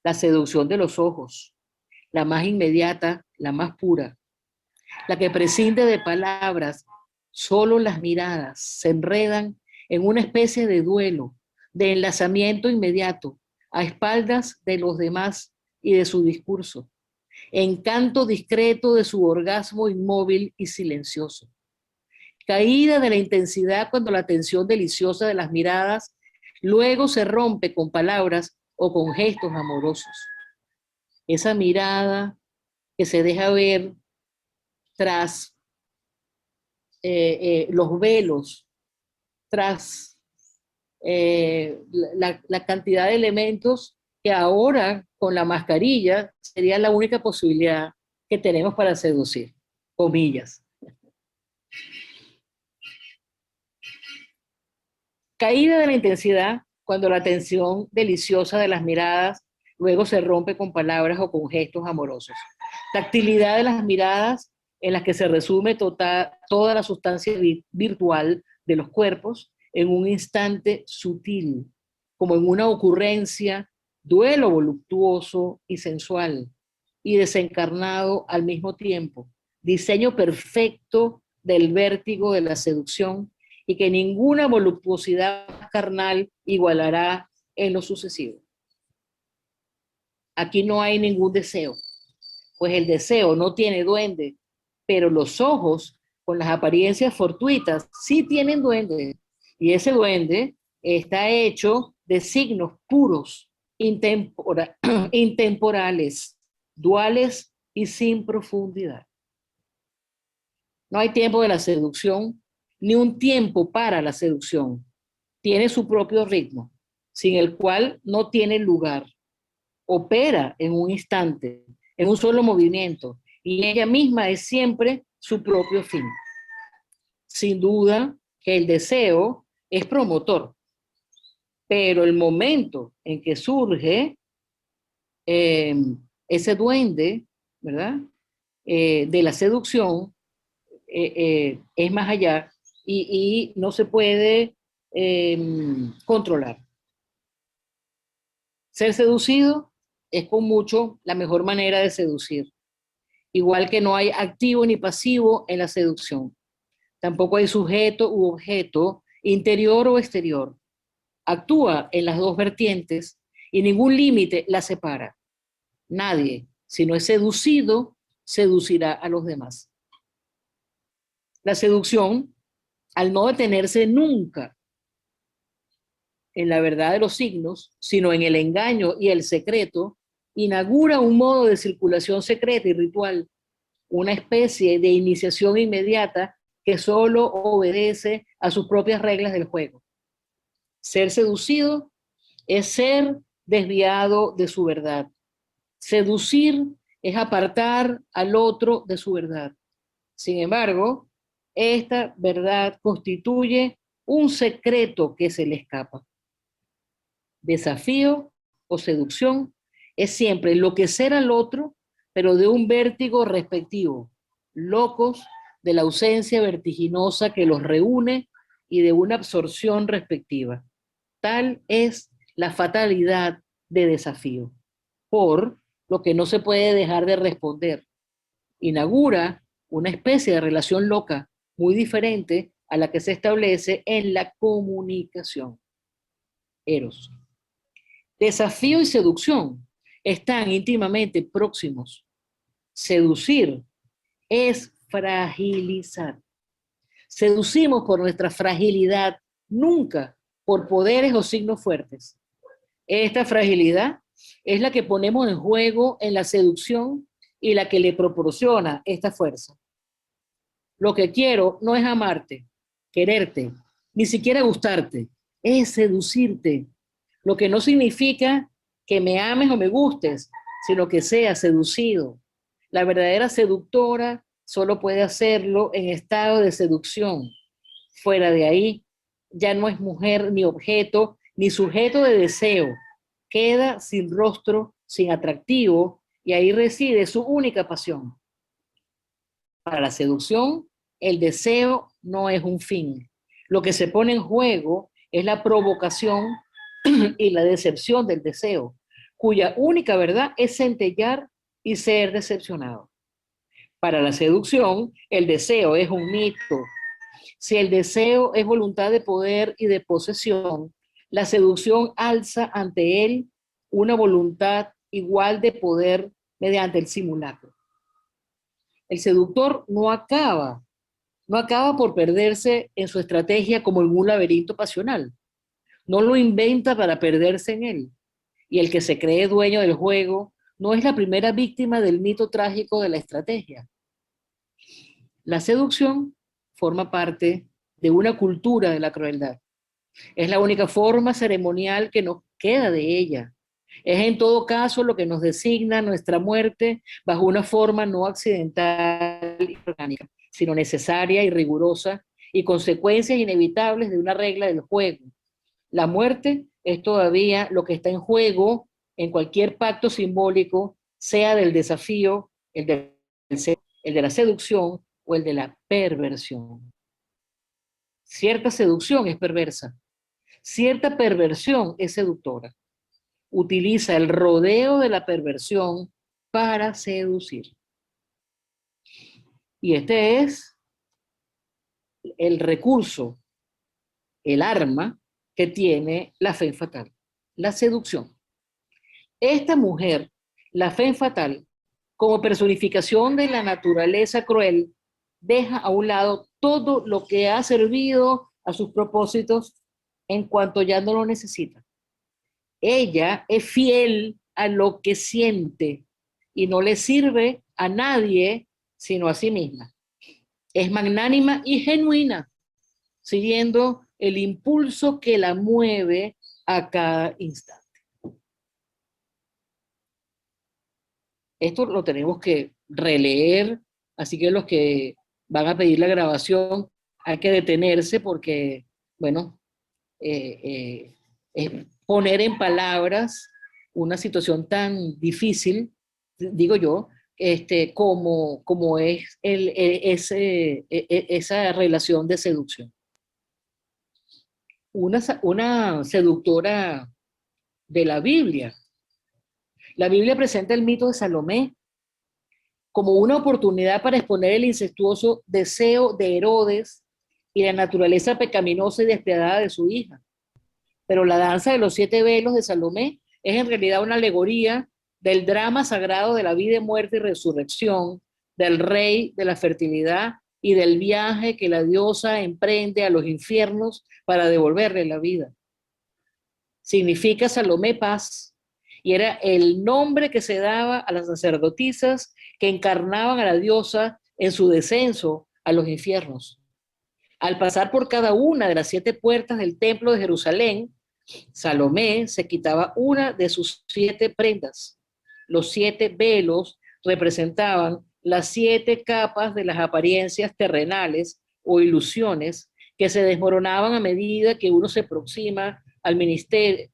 La seducción de los ojos, la más inmediata, la más pura, la que prescinde de palabras, solo las miradas se enredan en una especie de duelo, de enlazamiento inmediato, a espaldas de los demás y de su discurso, encanto discreto de su orgasmo inmóvil y silencioso, caída de la intensidad cuando la tensión deliciosa de las miradas luego se rompe con palabras o con gestos amorosos. Esa mirada que se deja ver tras los velos, tras la cantidad de elementos que ahora con la mascarilla sería la única posibilidad que tenemos para seducir, comillas. Caída de la intensidad cuando la tensión deliciosa de las miradas luego se rompe con palabras o con gestos amorosos. Tactilidad de las miradas en las que se resume toda la sustancia virtual de los cuerpos en un instante sutil, como en una ocurrencia, duelo voluptuoso y sensual, y desencarnado al mismo tiempo, diseño perfecto del vértigo de la seducción y que ninguna voluptuosidad carnal igualará en lo sucesivo. Aquí no hay ningún deseo, pues el deseo no tiene duende, pero los ojos, con las apariencias fortuitas, sí tienen duende. Y ese duende está hecho de signos puros, intemporales, duales y sin profundidad. No hay tiempo de la seducción, ni un tiempo para la seducción. Tiene su propio ritmo, sin el cual no tiene lugar. Opera en un instante, en un solo movimiento, y ella misma es siempre su propio fin. Sin duda que el deseo es promotor, pero el momento en que surge ese duende, ¿verdad? De la seducción, es más allá y no se puede controlar. Ser seducido es con mucho la mejor manera de seducir. Igual que no hay activo ni pasivo en la seducción. Tampoco hay sujeto u objeto, interior o exterior. Actúa en las dos vertientes y ningún límite la separa. Nadie, si no es seducido, seducirá a los demás. La seducción, al no detenerse nunca en la verdad de los signos, sino en el engaño y el secreto, inaugura un modo de circulación secreta y ritual una especie de iniciación inmediata que solo obedece a sus propias reglas del juego. Ser seducido es ser desviado de su verdad. Seducir es apartar al otro de su verdad. Sin embargo, esta verdad constituye un secreto que se le escapa. Desafío o seducción es siempre enloquecer al otro, pero de un vértigo respectivo, locos de la ausencia vertiginosa que los reúne y de una absorción respectiva. Tal es la fatalidad de desafío, por lo que no se puede dejar de responder. Inaugura una especie de relación loca muy diferente a la que se establece en la comunicación. Eros. Desafío y seducción están íntimamente próximos. Seducir es fragilizar. Seducimos por nuestra fragilidad, nunca por poderes o signos fuertes. Esta fragilidad es la que ponemos en juego en la seducción y la que le proporciona esta fuerza. Lo que quiero no es amarte, quererte, ni siquiera gustarte, es seducirte. Lo que no significa que me ames o me gustes, sino que seas seducido. La verdadera seductora solo puede hacerlo en estado de seducción. Fuera de ahí, ya no es mujer ni objeto, ni sujeto de deseo. Queda sin rostro, sin atractivo, y ahí reside su única pasión. Para la seducción, el deseo no es un fin. Lo que se pone en juego es la provocación y la decepción del deseo, cuya única verdad es centellar y ser decepcionado. Para la seducción, el deseo es un mito. Si el deseo es voluntad de poder y de posesión, la seducción alza ante él una voluntad igual de poder mediante el simulacro. El seductor no acaba por perderse en su estrategia como en un laberinto pasional. No lo inventa para perderse en él. Y el que se cree dueño del juego no es la primera víctima del mito trágico de la estrategia. La seducción forma parte de una cultura de la crueldad. Es la única forma ceremonial que nos queda de ella. Es en todo caso lo que nos designa nuestra muerte bajo una forma no accidental y orgánica, sino necesaria y rigurosa y consecuencias inevitables de una regla del juego. La muerte es todavía lo que está en juego en cualquier pacto simbólico, sea del desafío, el de la seducción o el de la perversión. Cierta seducción es perversa, cierta perversión es seductora. Utiliza el rodeo de la perversión para seducir. Y este es el recurso, el arma que tiene la femme fatale, la seducción. Esta mujer, la femme fatale, como personificación de la naturaleza cruel, deja a un lado todo lo que ha servido a sus propósitos en cuanto ya no lo necesita. Ella es fiel a lo que siente y no le sirve a nadie sino a sí misma. Es magnánima y genuina, siguiendo el impulso que la mueve a cada instante. Esto lo tenemos que releer, así que los que van a pedir la grabación hay que detenerse porque, bueno, es poner en palabras una situación tan difícil, digo yo, como es esa relación de seducción. Una seductora de la Biblia. La Biblia presenta el mito de Salomé como una oportunidad para exponer el incestuoso deseo de Herodes y la naturaleza pecaminosa y despiadada de su hija. Pero la danza de los 7 velos de Salomé es en realidad una alegoría del drama sagrado de la vida, muerte y resurrección, del rey de la fertilidad y del viaje que la diosa emprende a los infiernos para devolverle la vida. Significa Salomé paz, y era el nombre que se daba a las sacerdotisas que encarnaban a la diosa en su descenso a los infiernos. Al pasar por cada una de las 7 puertas del templo de Jerusalén, Salomé se quitaba una de sus 7 prendas. Los 7 velos representaban las 7 capas de las apariencias terrenales o ilusiones que se desmoronaban a medida que uno se aproxima al misterio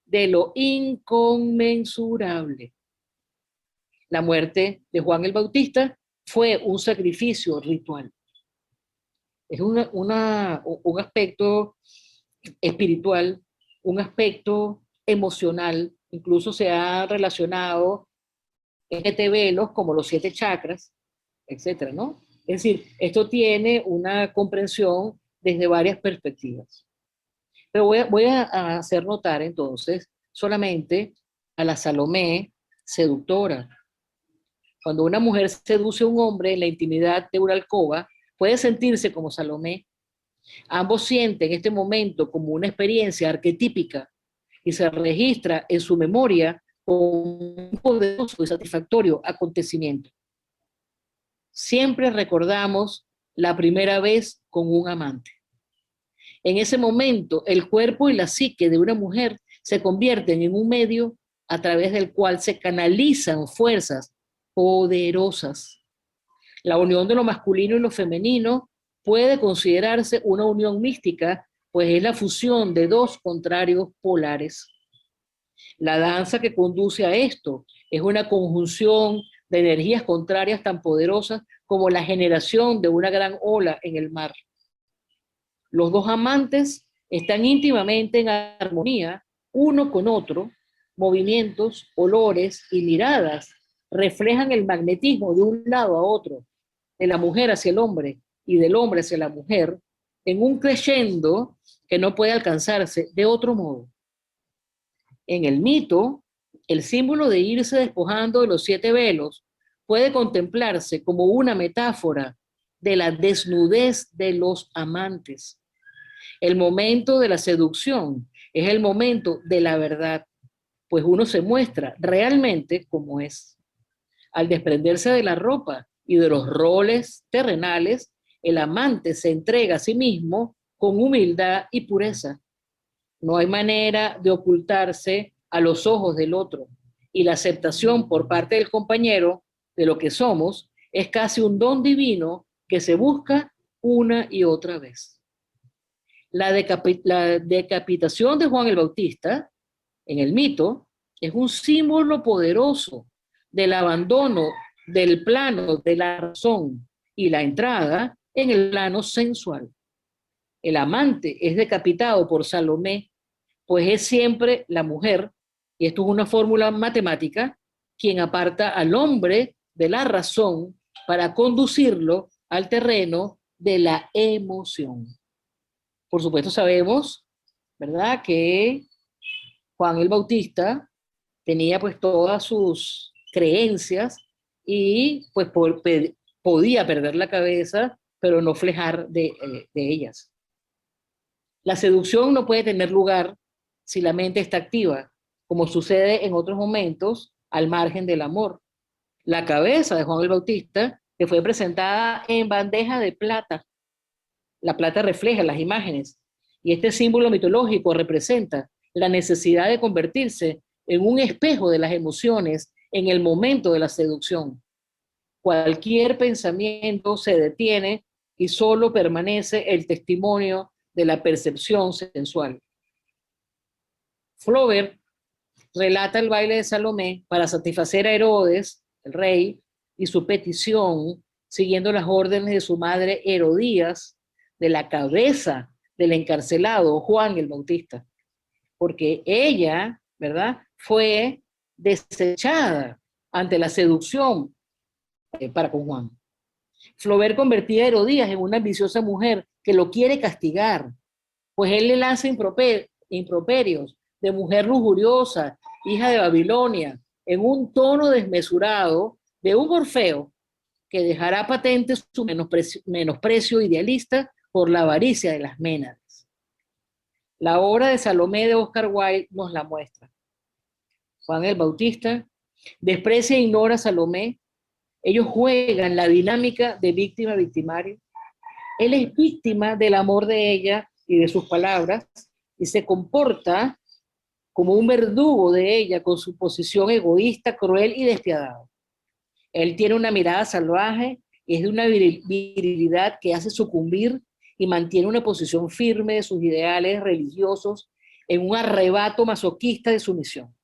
de lo inconmensurable. La muerte de Juan el Bautista fue un sacrificio ritual. Es un aspecto espiritual, un aspecto emocional, incluso se ha relacionado este velos como los 7 chakras, etcétera, ¿no? Es decir, esto tiene una comprensión desde varias perspectivas. Pero voy a hacer notar entonces solamente a la Salomé seductora. Cuando una mujer seduce a un hombre en la intimidad de una alcoba, puede sentirse como Salomé. Ambos sienten este momento como una experiencia arquetípica y se registra en su memoria como un poderoso y satisfactorio acontecimiento. Siempre recordamos la primera vez con un amante. En ese momento, el cuerpo y la psique de una mujer se convierten en un medio a través del cual se canalizan fuerzas poderosas. La unión de lo masculino y lo femenino puede considerarse una unión mística, pues es la fusión de 2 contrarios polares. La danza que conduce a esto es una conjunción de energías contrarias tan poderosas como la generación de una gran ola en el mar. Los 2 amantes están íntimamente en armonía uno con otro. Movimientos, olores y miradas reflejan el magnetismo de un lado a otro, de la mujer hacia el hombre y del hombre hacia la mujer, en un crescendo que no puede alcanzarse de otro modo. En el mito, el símbolo de irse despojando de los 7 velos puede contemplarse como una metáfora de la desnudez de los amantes. El momento de la seducción es el momento de la verdad, pues uno se muestra realmente como es. Al desprenderse de la ropa y de los roles terrenales, el amante se entrega a sí mismo con humildad y pureza. No hay manera de ocultarse a los ojos del otro, y la aceptación por parte del compañero de lo que somos es casi un don divino que se busca una y otra vez. La decapitación de Juan el Bautista en el mito es un símbolo poderoso del abandono del plano de la razón y la entrada en el plano sensual. El amante es decapitado por Salomé, pues es siempre la mujer, y esto es una fórmula matemática, quien aparta al hombre de la razón para conducirlo al terreno de la emoción. Por supuesto sabemos, ¿verdad?, que Juan el Bautista tenía pues todas sus creencias y pues podía perder la cabeza, pero no flejar de ellas. La seducción no puede tener lugar si la mente está activa, como sucede en otros momentos al margen del amor. La cabeza de Juan el Bautista, que fue presentada en bandeja de plata. La plata refleja las imágenes y este símbolo mitológico representa la necesidad de convertirse en un espejo de las emociones en el momento de la seducción. Cualquier pensamiento se detiene y solo permanece el testimonio de la percepción sensual. Flaubert relata el baile de Salomé para satisfacer a Herodes, el rey, y su petición, siguiendo las órdenes de su madre Herodías, de la cabeza del encarcelado Juan el Bautista, porque ella, ¿verdad?, fue desechada ante la seducción para con Juan. Flaubert convertía a Herodías en una ambiciosa mujer que lo quiere castigar, pues él le lanza improperios de mujer lujuriosa, hija de Babilonia, en un tono desmesurado de un Orfeo que dejará patente su menosprecio idealista por la avaricia de las Ménades. La obra de Salomé de Oscar Wilde nos la muestra. Juan el Bautista, desprecia e ignora a Salomé. Ellos juegan la dinámica de víctima-victimario. Él es víctima del amor de ella y de sus palabras y se comporta como un verdugo de ella con su posición egoísta, cruel y despiadada. Él tiene una mirada salvaje y es de una virilidad que hace sucumbir y mantiene una posición firme de sus ideales religiosos en un arrebato masoquista de sumisión.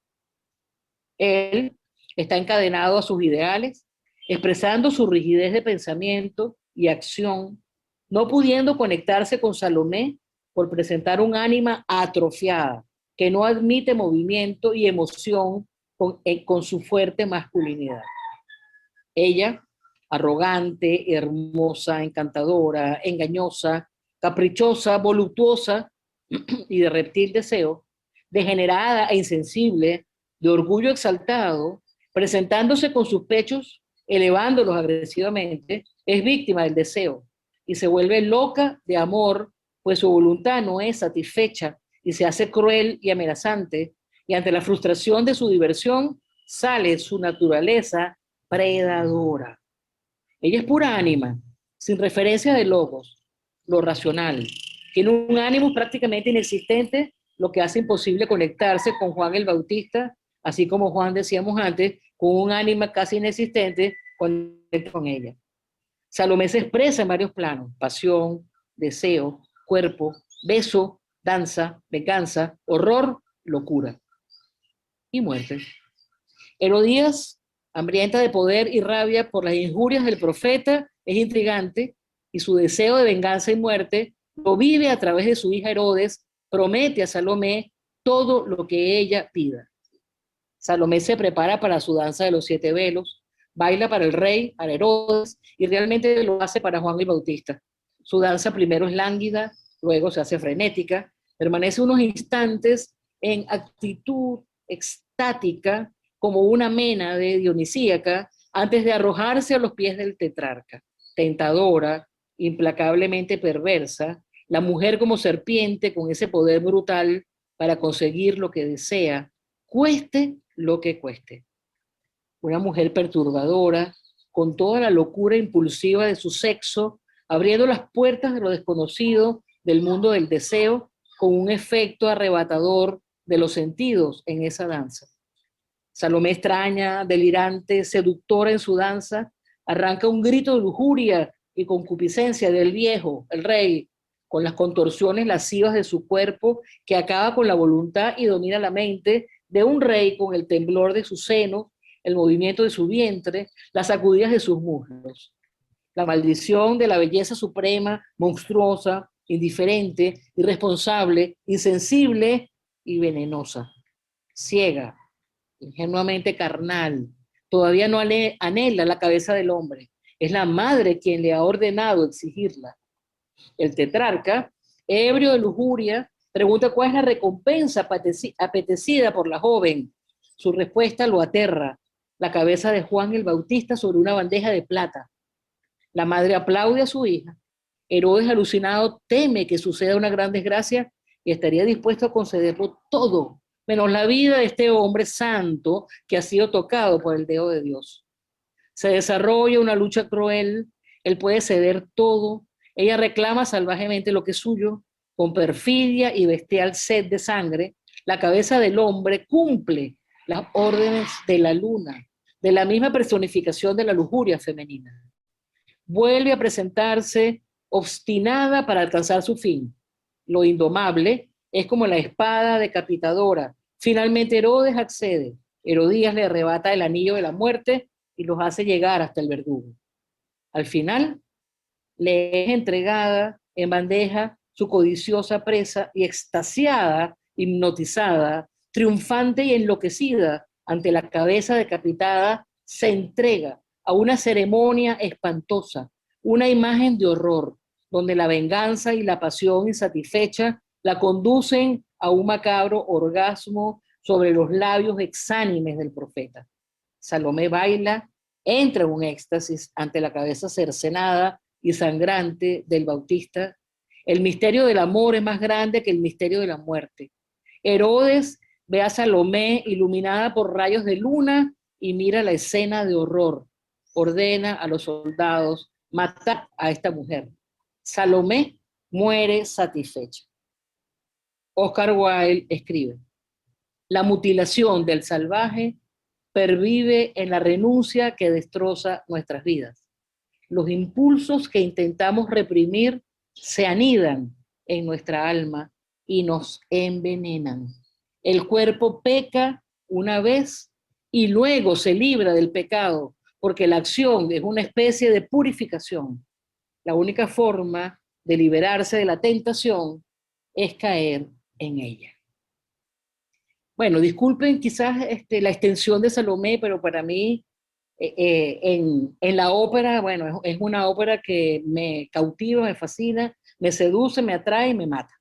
Él está encadenado a sus ideales, expresando su rigidez de pensamiento y acción, no pudiendo conectarse con Salomé por presentar un ánima atrofiada, que no admite movimiento y emoción con su fuerte masculinidad. Ella, arrogante, hermosa, encantadora, engañosa, caprichosa, voluptuosa y de reptil deseo, degenerada e insensible, de orgullo exaltado, presentándose con sus pechos, elevándolos agresivamente, es víctima del deseo y se vuelve loca de amor, pues su voluntad no es satisfecha y se hace cruel y amenazante, y ante la frustración de su diversión sale su naturaleza predadora. Ella es pura ánima, sin referencia de logos, lo racional. Tiene un ánimo prácticamente inexistente, lo que hace imposible conectarse con Juan el Bautista, así como Juan, decíamos antes, con un ánima casi inexistente, conecta con ella. Salomé se expresa en varios planos: pasión, deseo, cuerpo, beso, danza, venganza, horror, locura y muerte. Herodías, hambrienta de poder y rabia por las injurias del profeta, es intrigante y su deseo de venganza y muerte lo vive a través de su hija Herodes, promete a Salomé todo lo que ella pida. Salomé se prepara para su danza de los 7 velos, baila para el rey, para Herodes, y realmente lo hace para Juan el Bautista. Su danza primero es lánguida, luego se hace frenética, permanece unos instantes en actitud extática, como una mena de dionisíaca, antes de arrojarse a los pies del tetrarca. Tentadora, implacablemente perversa, la mujer como serpiente con ese poder brutal para conseguir lo que desea, cueste lo que cueste. Una mujer perturbadora, con toda la locura impulsiva de su sexo, abriendo las puertas de lo desconocido del mundo del deseo, con un efecto arrebatador de los sentidos en esa danza. Salomé extraña, delirante, seductora en su danza, arranca un grito de lujuria y concupiscencia del viejo, el rey, con las contorsiones lascivas de su cuerpo, que acaba con la voluntad y domina la mente de un rey con el temblor de su seno, el movimiento de su vientre, las sacudidas de sus muslos. La maldición de la belleza suprema, monstruosa, indiferente, irresponsable, insensible y venenosa. Ciega, ingenuamente carnal, todavía no anhela la cabeza del hombre. Es la madre quien le ha ordenado exigirla. El tetrarca, ebrio de lujuria, pregunta cuál es la recompensa apetecida por la joven. Su respuesta lo aterra: la cabeza de Juan el Bautista sobre una bandeja de plata. La madre aplaude a su hija. Herodes, alucinado, teme que suceda una gran desgracia y estaría dispuesto a concederlo todo, menos la vida de este hombre santo que ha sido tocado por el dedo de Dios. Se desarrolla una lucha cruel, él puede ceder todo, ella reclama salvajemente lo que es suyo, con perfidia y bestial sed de sangre, la cabeza del hombre cumple las órdenes de la luna, de la misma personificación de la lujuria femenina. Vuelve a presentarse obstinada para alcanzar su fin. Lo indomable es como la espada decapitadora. Finalmente Herodes accede. Herodías le arrebata el anillo de la muerte y los hace llegar hasta el verdugo. Al final, le es entregada en bandeja su codiciosa presa y extasiada, hipnotizada, triunfante y enloquecida ante la cabeza decapitada, se entrega a una ceremonia espantosa, una imagen de horror, donde la venganza y la pasión insatisfecha la conducen a un macabro orgasmo sobre los labios exánimes del profeta. Salomé baila, entra en un éxtasis ante la cabeza cercenada y sangrante del Bautista. El misterio del amor es más grande que el misterio de la muerte. Herodes Ve a Salomé iluminada por rayos de luna y mira la escena de horror. Ordena a los soldados matar a esta mujer. Salomé muere satisfecha. Oscar Wilde escribe: la mutilación del salvaje pervive en la renuncia que destroza nuestras vidas. Los impulsos que intentamos reprimir se anidan en nuestra alma y nos envenenan. El cuerpo peca una vez y luego se libra del pecado, porque la acción es una especie de purificación. La única forma de liberarse de la tentación es caer en ella. Bueno, disculpen quizás la extensión de Salomé, pero para mí en la ópera, bueno, es una ópera que me cautiva, me fascina, me seduce, me atrae y me mata.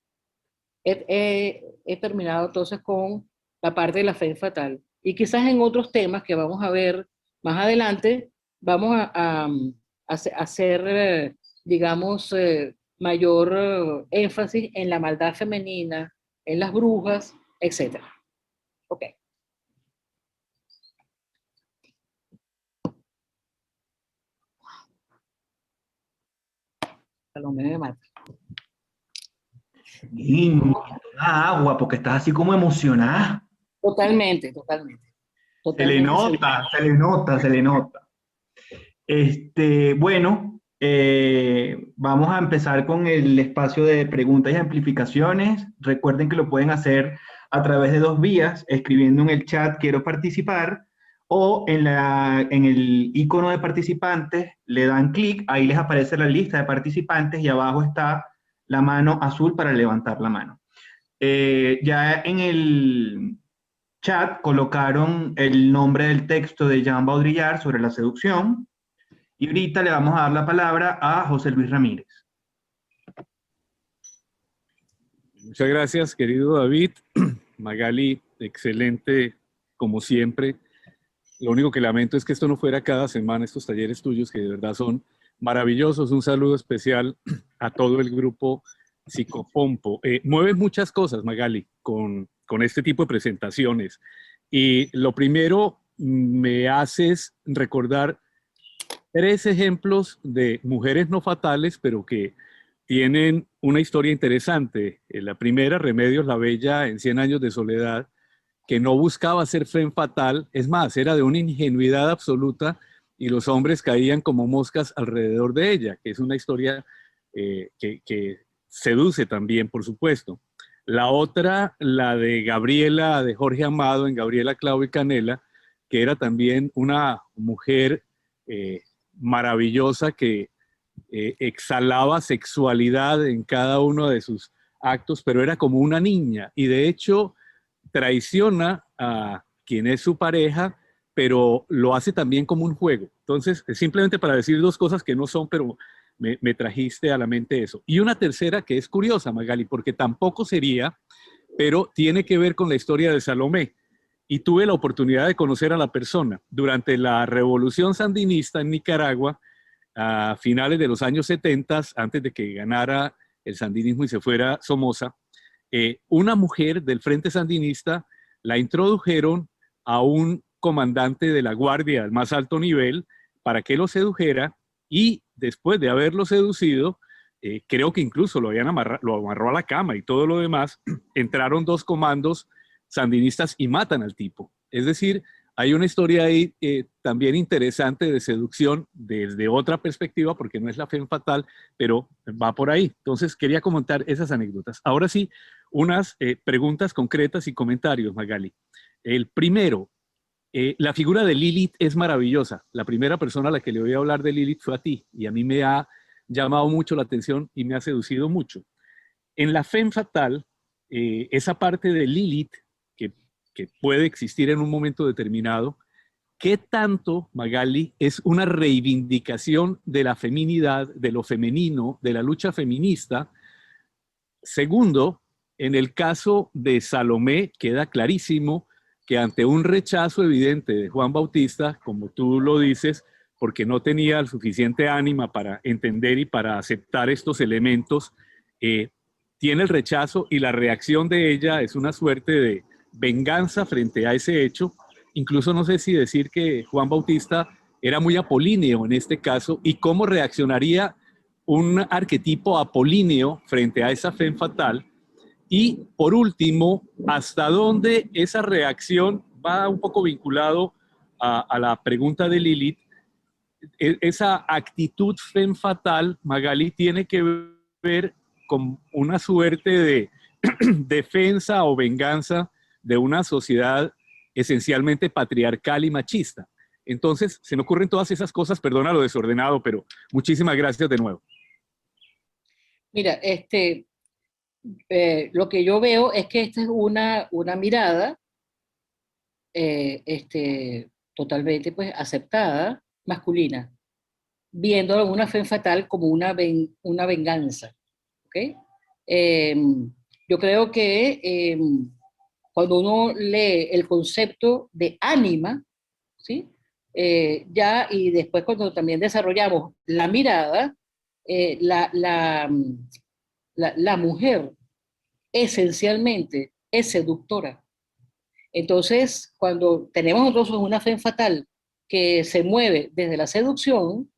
He terminado entonces con la parte de la fe fatal. Y quizás en otros temas que vamos a ver más adelante, vamos a hacer, digamos, mayor énfasis en la maldad femenina, en las brujas, etc. Ok. Salomé me mata. Niña, agua, porque estás así como emocionada. Totalmente, totalmente. Se le Totalmente nota, se le nota, se le nota. Bueno, vamos a empezar con el espacio de preguntas y amplificaciones. Recuerden que lo pueden hacer a través de dos vías, escribiendo en el chat "quiero participar", o en el icono de participantes, le dan clic, ahí les aparece la lista de participantes y abajo está la mano azul para levantar la mano. Ya en el chat colocaron el nombre del texto de Jean Baudrillard sobre la seducción. Y ahorita le vamos a dar la palabra a José Luis Ramírez. Muchas gracias, querido David. Magali, excelente como siempre. Lo único que lamento es que esto no fuera cada semana, estos talleres tuyos que de verdad son maravillosos. Un saludo especial a todo el grupo Psicopompo. Mueves muchas cosas, Magali, con este tipo de presentaciones. Y lo primero, me haces recordar 3 ejemplos de mujeres no fatales, pero que tienen una historia interesante. La primera, Remedios la Bella en 100 años de soledad, que no buscaba ser femme fatal, es más, era de una ingenuidad absoluta y los hombres caían como moscas alrededor de ella, que es una historia que seduce también, por supuesto. La otra, la de Gabriela, de Jorge Amado, en Gabriela, Clavo y Canela, que era también una mujer maravillosa que exhalaba sexualidad en cada uno de sus actos, pero era como una niña y de hecho traiciona a quien es su pareja, pero lo hace también como un juego. Entonces, simplemente para decir 2 cosas que no son, pero me trajiste a la mente eso. Y una tercera que es curiosa, Magali, porque tampoco sería, pero tiene que ver con la historia de Salomé. Y tuve la oportunidad de conocer a la persona. Durante la revolución sandinista en Nicaragua, a finales de los años 70, antes de que ganara el sandinismo y se fuera Somoza, una mujer del Frente Sandinista la introdujeron a un comandante de la guardia al más alto nivel para que lo sedujera y después de haberlo seducido, creo que incluso lo amarró a la cama y todo lo demás, entraron 2 comandos sandinistas y matan al tipo. Es decir, hay una historia ahí también interesante de seducción desde otra perspectiva, porque no es la femme fatal, pero va por ahí. Entonces, quería comentar esas anécdotas. Ahora sí, unas preguntas concretas y comentarios, Magali. El primero, la figura de Lilith es maravillosa. La primera persona a la que le voy a hablar de Lilith fue a ti, y a mí me ha llamado mucho la atención y me ha seducido mucho. En la femme fatal, esa parte de Lilith que puede existir en un momento determinado, ¿qué tanto, Magali, es una reivindicación de la feminidad, de lo femenino, de la lucha feminista? Segundo, en el caso de Salomé queda clarísimo que ante un rechazo evidente de Juan Bautista, como tú lo dices, porque no tenía el suficiente ánima para entender y para aceptar estos elementos, tiene el rechazo y la reacción de ella es una suerte venganza frente a ese hecho. Incluso no sé si decir que Juan Bautista era muy apolíneo en este caso, y cómo reaccionaría un arquetipo apolíneo frente a esa femme fatal. Y por último, hasta dónde esa reacción va un poco vinculado a la pregunta de Lilith. Esa actitud femme fatal, Magali, tiene que ver con una suerte de defensa o venganza de una sociedad esencialmente patriarcal y machista. Entonces, se me ocurren todas esas cosas, perdona lo desordenado, pero muchísimas gracias de nuevo. Mira, lo que yo veo es que esta es una mirada totalmente pues, aceptada, masculina, viendo a una femme fatal como una venganza. ¿Okay? Yo creo que cuando uno lee el concepto de ánima, ¿sí? Y después cuando también desarrollamos la mirada, la mujer esencialmente es seductora. Entonces, cuando tenemos nosotros una femme fatal que se mueve desde la seducción,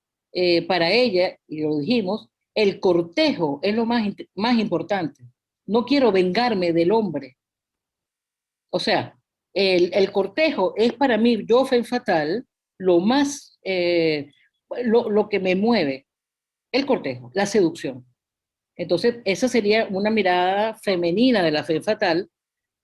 para ella, y lo dijimos, el cortejo es lo más importante. No quiero vengarme del hombre. O sea, el cortejo es para mí, yo femme fatal, lo que me mueve, el cortejo, la seducción. Entonces, esa sería una mirada femenina de la femme fatal,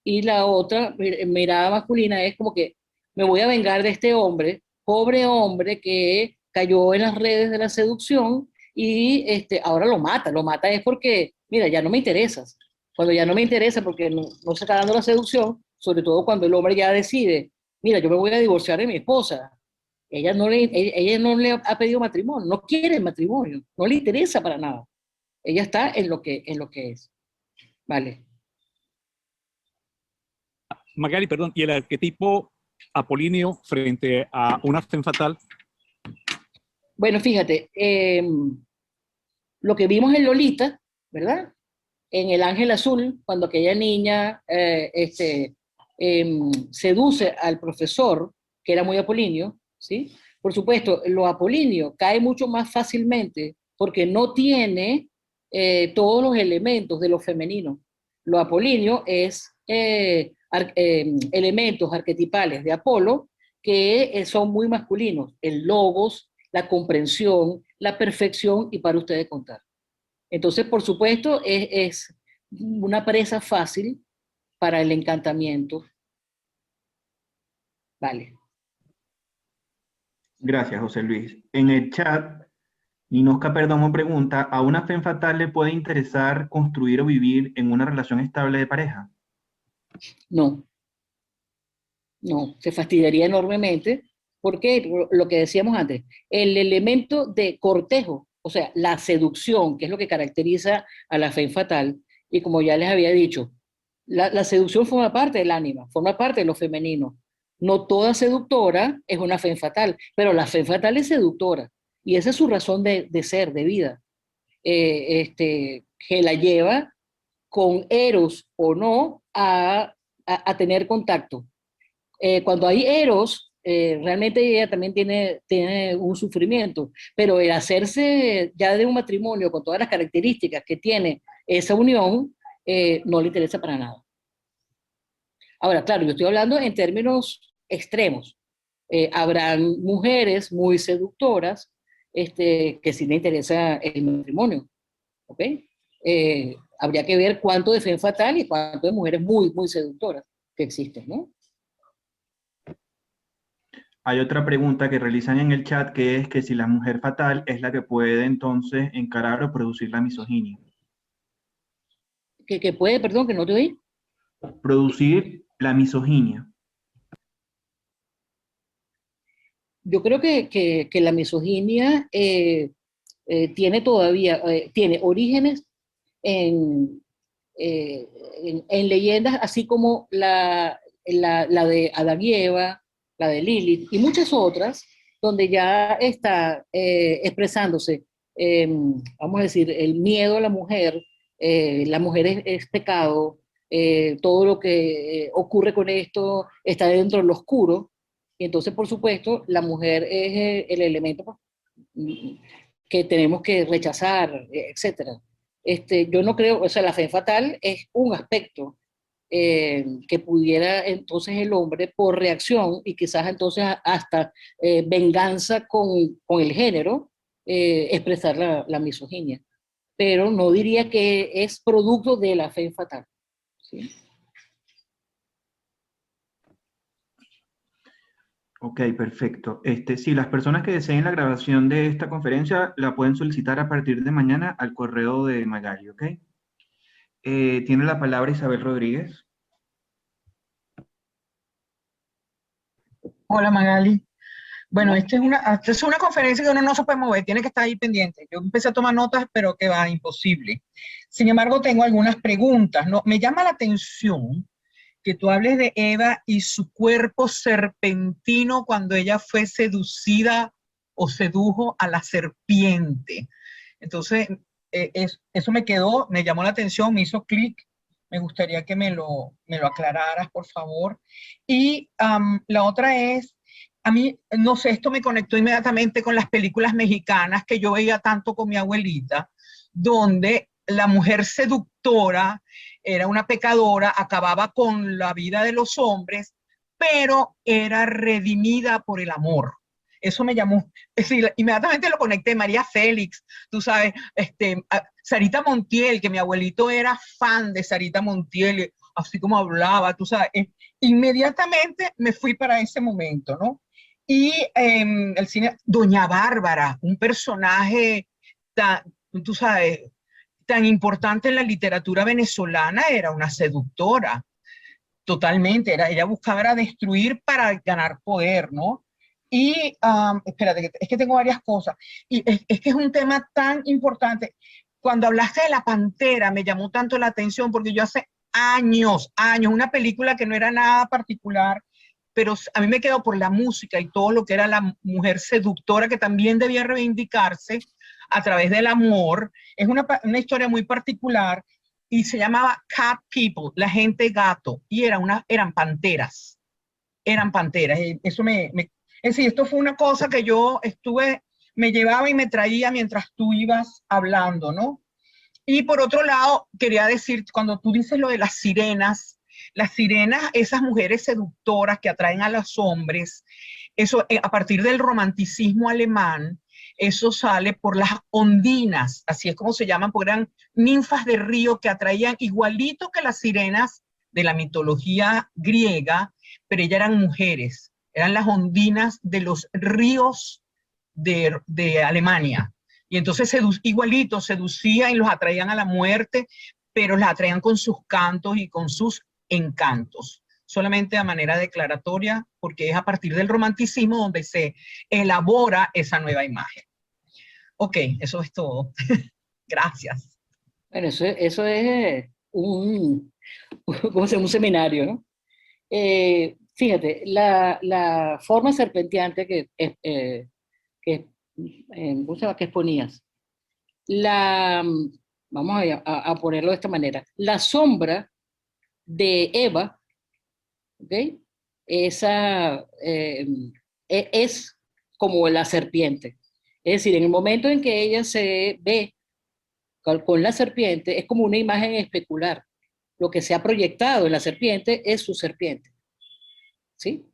y la otra mirada masculina es como que me voy a vengar de este hombre, pobre hombre que cayó en las redes de la seducción y ahora lo mata es porque, mira, ya no me interesas. Cuando ya no me interesa porque no se está dando la seducción, sobre todo cuando el hombre ya decide, mira, yo me voy a divorciar de mi esposa. Ella no le ha pedido matrimonio, no quiere el matrimonio, no le interesa para nada. Ella está en lo que es. Vale. Magali, perdón, ¿y el arquetipo apolíneo frente a una femme fatal? Bueno, fíjate, lo que vimos en Lolita, ¿verdad? En El Ángel Azul, cuando aquella niña seduce al profesor, que era muy apolíneo, ¿sí? Por supuesto, lo apolíneo cae mucho más fácilmente porque no tiene todos los elementos de lo femenino. Lo apolíneo es elementos arquetipales de Apolo que son muy masculinos, el logos, la comprensión, la perfección y para ustedes contar. Entonces, por supuesto, es una presa fácil para el encantamiento. Vale. Gracias, José Luis. En el chat, Ninosca Perdomo pregunta, ¿a una femme fatal le puede interesar construir o vivir en una relación estable de pareja? No, no, se fastidiaría enormemente porque lo que decíamos antes, el elemento de cortejo, o sea, la seducción, que es lo que caracteriza a la femme fatal, y como ya les había dicho, la seducción forma parte del ánima, forma parte de lo femenino. No toda seductora es una femme fatal, pero la femme fatal es seductora, y esa es su razón de ser, de vida, que la lleva con eros o no a tener contacto. Cuando hay eros, realmente ella también tiene un sufrimiento, pero el hacerse ya de un matrimonio con todas las características que tiene esa unión, no le interesa para nada. Ahora, claro, yo estoy hablando en términos extremos. Habrán mujeres muy seductoras que sí le interesa el matrimonio, ¿ok? Habría que ver cuánto de femme fatal y cuánto de mujeres muy, muy seductoras que existen, ¿no? Hay otra pregunta que realizan en el chat que es que si la mujer fatal es la que puede entonces encarar o producir la misoginia. Que puede, perdón, que no te oí. Producir la misoginia. Yo creo que la misoginia tiene orígenes en, en leyendas, así como la de Adán y Eva, la de Lilith y muchas otras, donde ya está expresándose, vamos a decir, el miedo a la mujer es pecado, todo lo que ocurre con esto está dentro del oscuro, y entonces, por supuesto, la mujer es el elemento pues, que tenemos que rechazar, etcétera. Yo no creo, o sea, la fe fatal es un aspecto que pudiera entonces el hombre por reacción y quizás entonces hasta venganza con el género, expresar la misoginia. Pero no diría que es producto de la fe fatal. ¿Sí? Ok, perfecto. Sí, las personas que deseen la grabación de esta conferencia la pueden solicitar a partir de mañana al correo de Magali, ¿ok? Tiene la palabra Isabel Rodríguez. Hola Magali. Bueno, ¿No? esta es una conferencia que uno no se puede mover, tiene que estar ahí pendiente. Yo empecé a tomar notas, pero que va, imposible. Sin embargo, tengo algunas preguntas, ¿no? Me llama la atención que tú hables de Eva y su cuerpo serpentino cuando ella fue seducida o sedujo a la serpiente. Entonces, eso me llamó la atención, me hizo clic. Me gustaría que me lo aclararas, por favor. Y la otra es, a mí, no sé, esto me conectó inmediatamente con las películas mexicanas que yo veía tanto con mi abuelita, donde la mujer seductora era una pecadora, acababa con la vida de los hombres, pero era redimida por el amor. Eso me llamó, es decir, inmediatamente lo conecté, María Félix, tú sabes, Sarita Montiel, que mi abuelito era fan de Sarita Montiel, así como hablaba, tú sabes, inmediatamente me fui para ese momento, ¿no? Y el cine, Doña Bárbara, un personaje tan, tú sabes, tan importante en la literatura venezolana, era una seductora, totalmente, ella buscaba era destruir para ganar poder, ¿no? Y, espérate, es que tengo varias cosas, y es que es un tema tan importante. Cuando hablaste de la Pantera, me llamó tanto la atención, porque yo hace años, una película que no era nada particular, pero a mí me quedó por la música y todo lo que era la mujer seductora, que también debía reivindicarse a través del amor. Es una historia muy particular y se llamaba Cat People, la gente gato, y eran panteras. Y eso es decir, esto fue una cosa que yo me llevaba y me traía mientras tú ibas hablando, ¿no? Y por otro lado, quería decir, cuando tú dices lo de las sirenas, esas mujeres seductoras que atraen a los hombres, eso a partir del romanticismo alemán, eso sale por las ondinas, así es como se llaman, porque eran ninfas de río que atraían igualito que las sirenas de la mitología griega, pero ellas eran mujeres, eran las ondinas de los ríos de Alemania. Y entonces igualito seducían y los atraían a la muerte, pero las atraían con sus cantos y con sus encantos. Solamente a manera declaratoria, porque es a partir del romanticismo donde se elabora esa nueva imagen. Ok, eso es todo. Gracias. Bueno, eso es ¿cómo se llama? Un seminario, ¿no? Fíjate, la forma serpenteante que, ¿cómo se llama? Que exponías, la, vamos a ponerlo de esta manera, la sombra de Eva, ¿ok? Esa es como la serpiente. Es decir, en el momento en que ella se ve con la serpiente, es como una imagen especular. Lo que se ha proyectado en la serpiente es su serpiente. ¿Sí?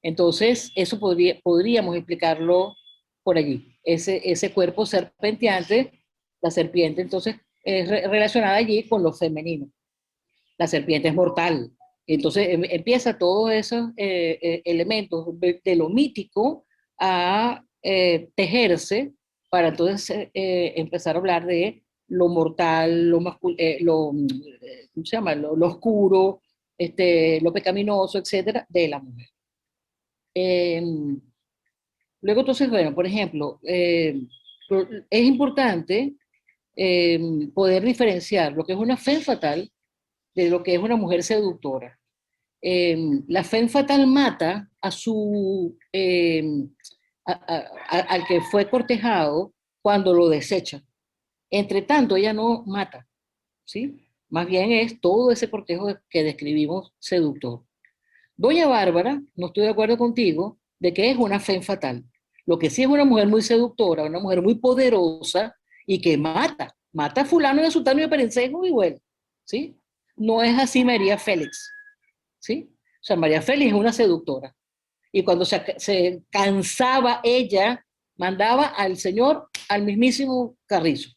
Entonces, eso podríamos explicarlo por allí. Ese cuerpo serpenteante, la serpiente, entonces, es relacionada allí con lo femenino. La serpiente es mortal. Entonces, empieza todos esos elementos de lo mítico a tejerse para entonces empezar a hablar de lo mortal, ¿cómo se llama? Lo oscuro, lo pecaminoso, etcétera, de la mujer. Eh, Luego, entonces, bueno, por ejemplo, es importante eh, poder diferenciar lo que es una femme fatal de lo que es una mujer seductora. La femme fatal mata a al que fue cortejado cuando lo desecha. Entre tanto, ella no mata, ¿sí? más bien es todo ese cortejo que describimos seductor. Doña Bárbara, no estoy de acuerdo contigo, de que es una femme fatal. Lo que sí es una mujer muy seductora, una mujer muy poderosa y que mata a fulano y a sultano y a perencejo y bueno, ¿sí? No es así María Félix, ¿sí? O sea, María Félix es una seductora. Y cuando se cansaba ella, mandaba al señor al mismísimo carrizo.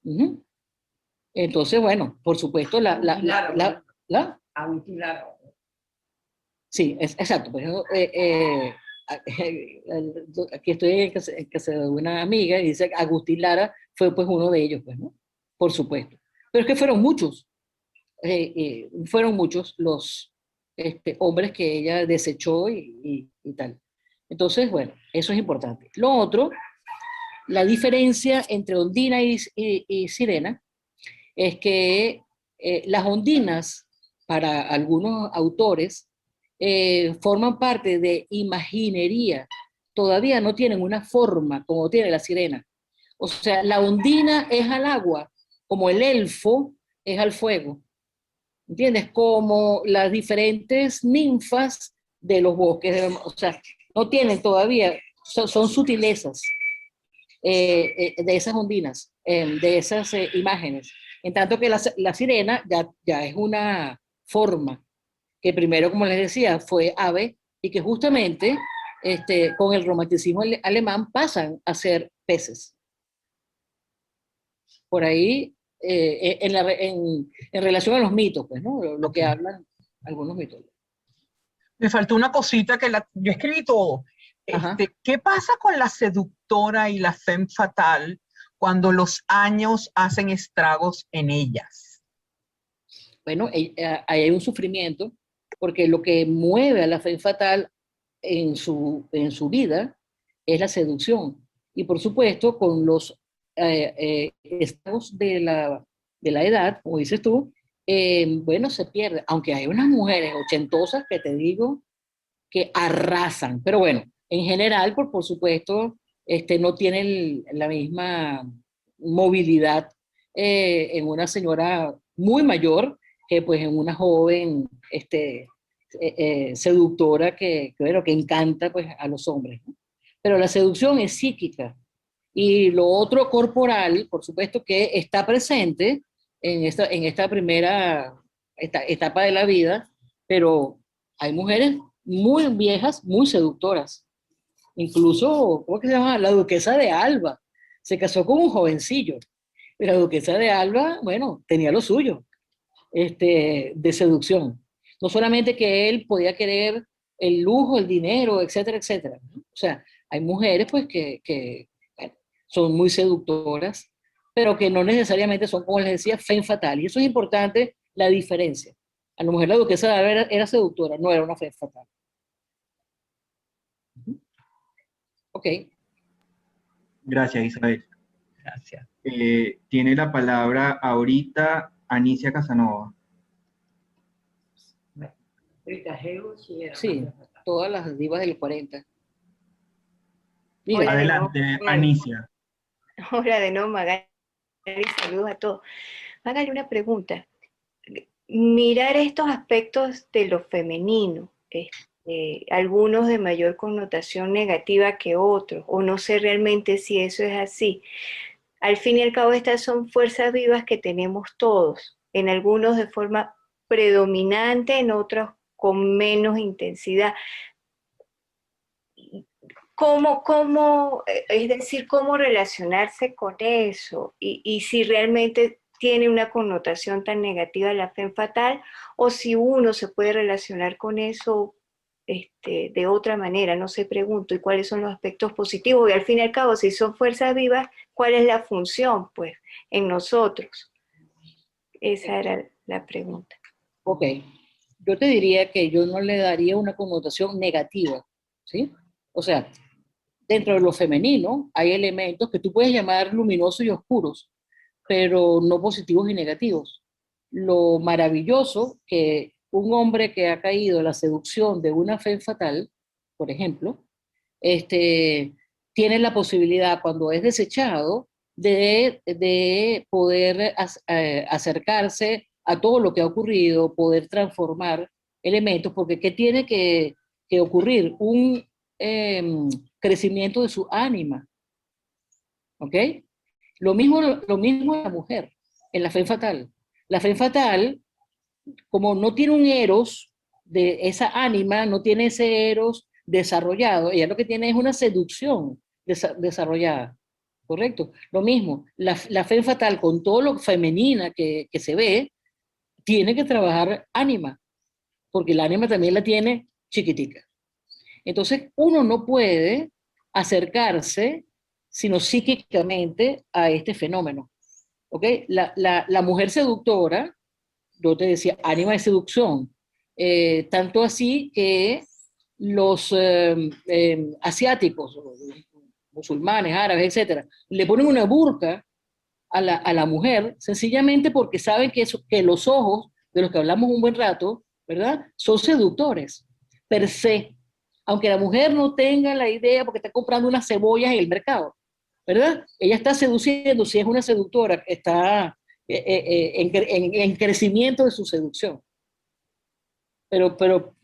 Ujú. Entonces, bueno, por supuesto, sí, exacto. Pues, aquí estoy en casa de una amiga y dice Agustín Lara fue pues uno de ellos, pues, ¿no? Por supuesto. Pero es que fueron muchos los hombres que ella desechó y tal. Entonces, bueno, eso es importante. Lo otro, la diferencia entre Ondina y Sirena es que las ondinas, para algunos autores, forman parte de imaginería. Todavía no tienen una forma como tiene la sirena. O sea, la ondina es al agua, como el elfo es al fuego. ¿Entiendes? Como las diferentes ninfas de los bosques. O sea, no tienen todavía, son sutilezas de esas ondinas, de esas imágenes. En tanto que la sirena ya es una forma que primero, como les decía, fue ave y que justamente con el romanticismo alemán pasan a ser peces. Por ahí, en relación a los mitos, pues, ¿no? Lo que hablan algunos mitos. Me faltó una cosita yo escribí todo. Ajá. ¿Qué pasa con la seductora y la femme fatal cuando los años hacen estragos en ellas? Bueno, ahí hay un sufrimiento, porque lo que mueve a la femme fatal en su vida es la seducción. Y por supuesto, con los estados de la edad, como dices tú, bueno, se pierde. Aunque hay unas mujeres ochentosas que te digo que arrasan. Pero bueno, en general, por supuesto, no tienen la misma movilidad en una señora muy mayor que pues en una joven seductora bueno, que encanta pues a los hombres, ¿no? Pero la seducción es psíquica y lo otro corporal, por supuesto que está presente en esta primera etapa de la vida, pero hay mujeres muy viejas, muy seductoras. Incluso, ¿cómo que se llama? La duquesa de Alba. Se casó con un jovencillo. Y la duquesa de Alba, bueno, tenía lo suyo, de seducción. No solamente que él podía querer el lujo, el dinero, etcétera, etcétera, ¿no? O sea, hay mujeres pues que bueno, son muy seductoras, pero que no necesariamente son, como les decía, femme fatal. Y eso es importante, la diferencia. A lo mejor la duquesa de Alba era seductora, no era una femme fatal. Ok. Gracias, Isabel. Gracias. Tiene la palabra ahorita Anicia Casanova. Sí, todas las divas del 40. Hola Diga. de nuevo, Adelante, Anicia. hola de nuevo, Magali, saludos a todos. Magali, una pregunta. Mirar estos aspectos de lo femenino, algunos de mayor connotación negativa que otros, o no sé realmente si eso es así. Al fin y al cabo, estas son fuerzas vivas que tenemos todos, en algunos de forma predominante, en otros con menos intensidad. Es decir, cómo relacionarse con eso y si realmente tiene una connotación tan negativa la femme fatal o si uno se puede relacionar con eso de otra manera, no sé, pregunto, y cuáles son los aspectos positivos y al fin y al cabo, si son fuerzas vivas, ¿cuál es la función, pues, en nosotros? Esa era la pregunta. Ok. Yo te diría que yo no le daría una connotación negativa, ¿sí? O sea, dentro de lo femenino hay elementos que tú puedes llamar luminosos y oscuros, pero no positivos y negativos. Lo maravilloso que un hombre que ha caído en la seducción de una femme fatal, por ejemplo, tiene la posibilidad, cuando es desechado, de poder acercarse a todo lo que ha ocurrido, poder transformar elementos, porque ¿qué tiene que ocurrir? Un crecimiento de su ánima, ¿ok? Lo mismo la mujer, en la fe fatal. La fe fatal, como no tiene un eros de esa ánima, no tiene ese eros desarrollado, ella lo que tiene es una seducción desarrollada, ¿correcto? Lo mismo, la fe fatal con todo lo femenina que se ve, tiene que trabajar ánima, porque el ánima también la tiene chiquitica. Entonces, uno no puede acercarse, sino psíquicamente, a este fenómeno. ¿Ok? La mujer seductora, yo te decía, ánima de seducción, tanto así que los asiáticos, musulmanes, árabes, etcétera, le ponen una burka a la mujer, sencillamente porque saben que los ojos, de los que hablamos un buen rato, ¿verdad? Son seductores, per se. Aunque la mujer no tenga la idea porque está comprando unas cebollas en el mercado, ¿verdad? Ella está seduciendo, si es una seductora, está en crecimiento de su seducción. Pero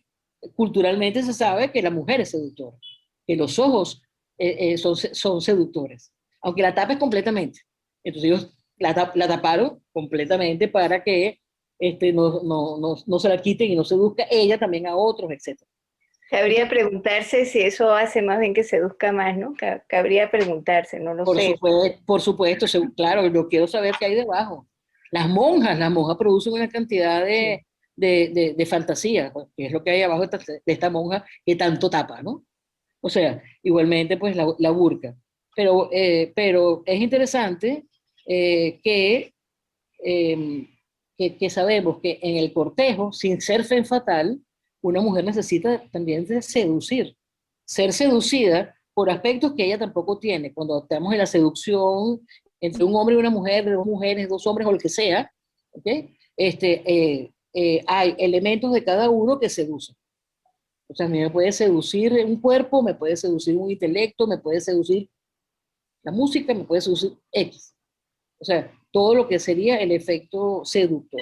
culturalmente se sabe que la mujer es seductora, que los ojos son seductores, aunque la tapes completamente. Entonces ellos la taparon completamente para que no se la quiten y no seduzca ella también a otros, etc. Cabría preguntarse si eso hace más bien que seduzca más, ¿no? Cabría preguntarse, no lo sé. Por supuesto, claro, yo quiero saber qué hay debajo. Las monjas producen una cantidad de fantasía, pues, que es lo que hay abajo de esta monja que tanto tapa, ¿no? O sea, igualmente pues la burka. Pero es interesante que sabemos que en el cortejo, sin ser fe fatal, una mujer necesita también de seducir, ser seducida por aspectos que ella tampoco tiene. Cuando estamos en la seducción entre un hombre y una mujer, de dos mujeres, dos hombres o el que sea, ¿okay? Hay elementos de cada uno que seducen. O sea, a mí me puede seducir un cuerpo, me puede seducir un intelecto, me puede seducir la música, me puede seducir X. O sea, todo lo que sería el efecto seductor.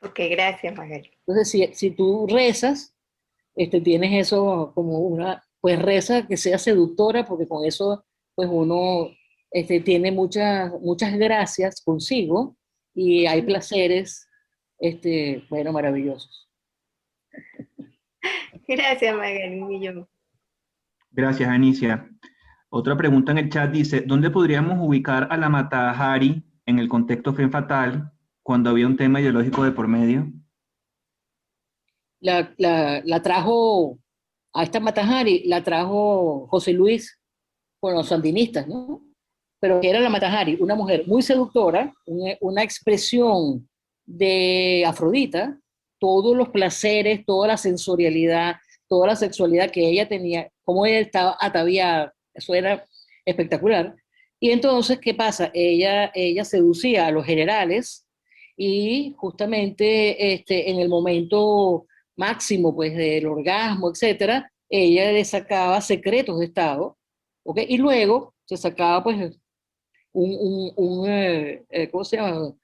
Ok, gracias, Magali. Entonces, si tú rezas, tienes eso como pues reza que sea seductora, porque con eso, pues uno tiene muchas gracias consigo y hay placeres, bueno, maravillosos. Gracias, Magali, un millón. Gracias, Anicia. Otra pregunta en el chat dice, ¿dónde podríamos ubicar a la Mata Hari en el contexto Femme Fatale cuando había un tema ideológico de por medio? La trajo, a esta Mata Hari, la trajo José Luis con los sandinistas, ¿no? Pero era la Mata Hari, una mujer muy seductora, una expresión de Afrodita, todos los placeres, toda la sensorialidad, toda la sexualidad que ella tenía, cómo ella estaba ataviada, eso era espectacular. Y entonces, ¿qué pasa? Ella seducía a los generales y justamente en el momento máximo pues del orgasmo, etcétera, ella le sacaba secretos de Estado, ¿ok? Y luego se sacaba pues ¿cómo se llama?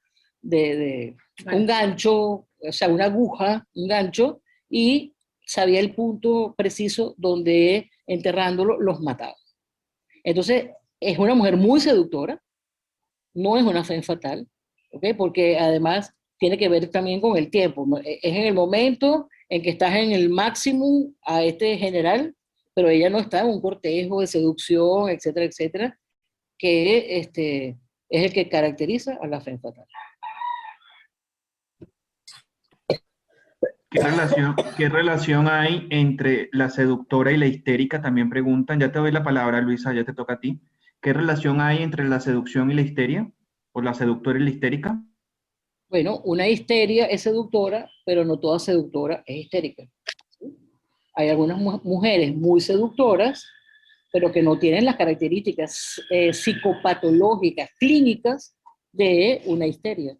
Un gancho, o sea, una aguja, un gancho, y sabía el punto preciso donde enterrándolo los mataba. Entonces, es una mujer muy seductora, no es una femme fatal, ¿ok? Porque además tiene que ver también con el tiempo. Es en el momento en que estás en el máximo a este general, pero ella no está en un cortejo de seducción, etcétera, etcétera, que es el que caracteriza a la femme fatal. ¿Qué relación hay entre la seductora y la histérica? También preguntan. Ya te doy la palabra, Luisa, ya te toca a ti. ¿Qué relación hay entre la seducción y la histeria? ¿O la seductora y la histérica? Bueno, una histeria es seductora, pero no toda seductora es histérica. ¿Sí? Hay algunas mujeres muy seductoras, pero que no tienen las características psicopatológicas, clínicas de una histeria.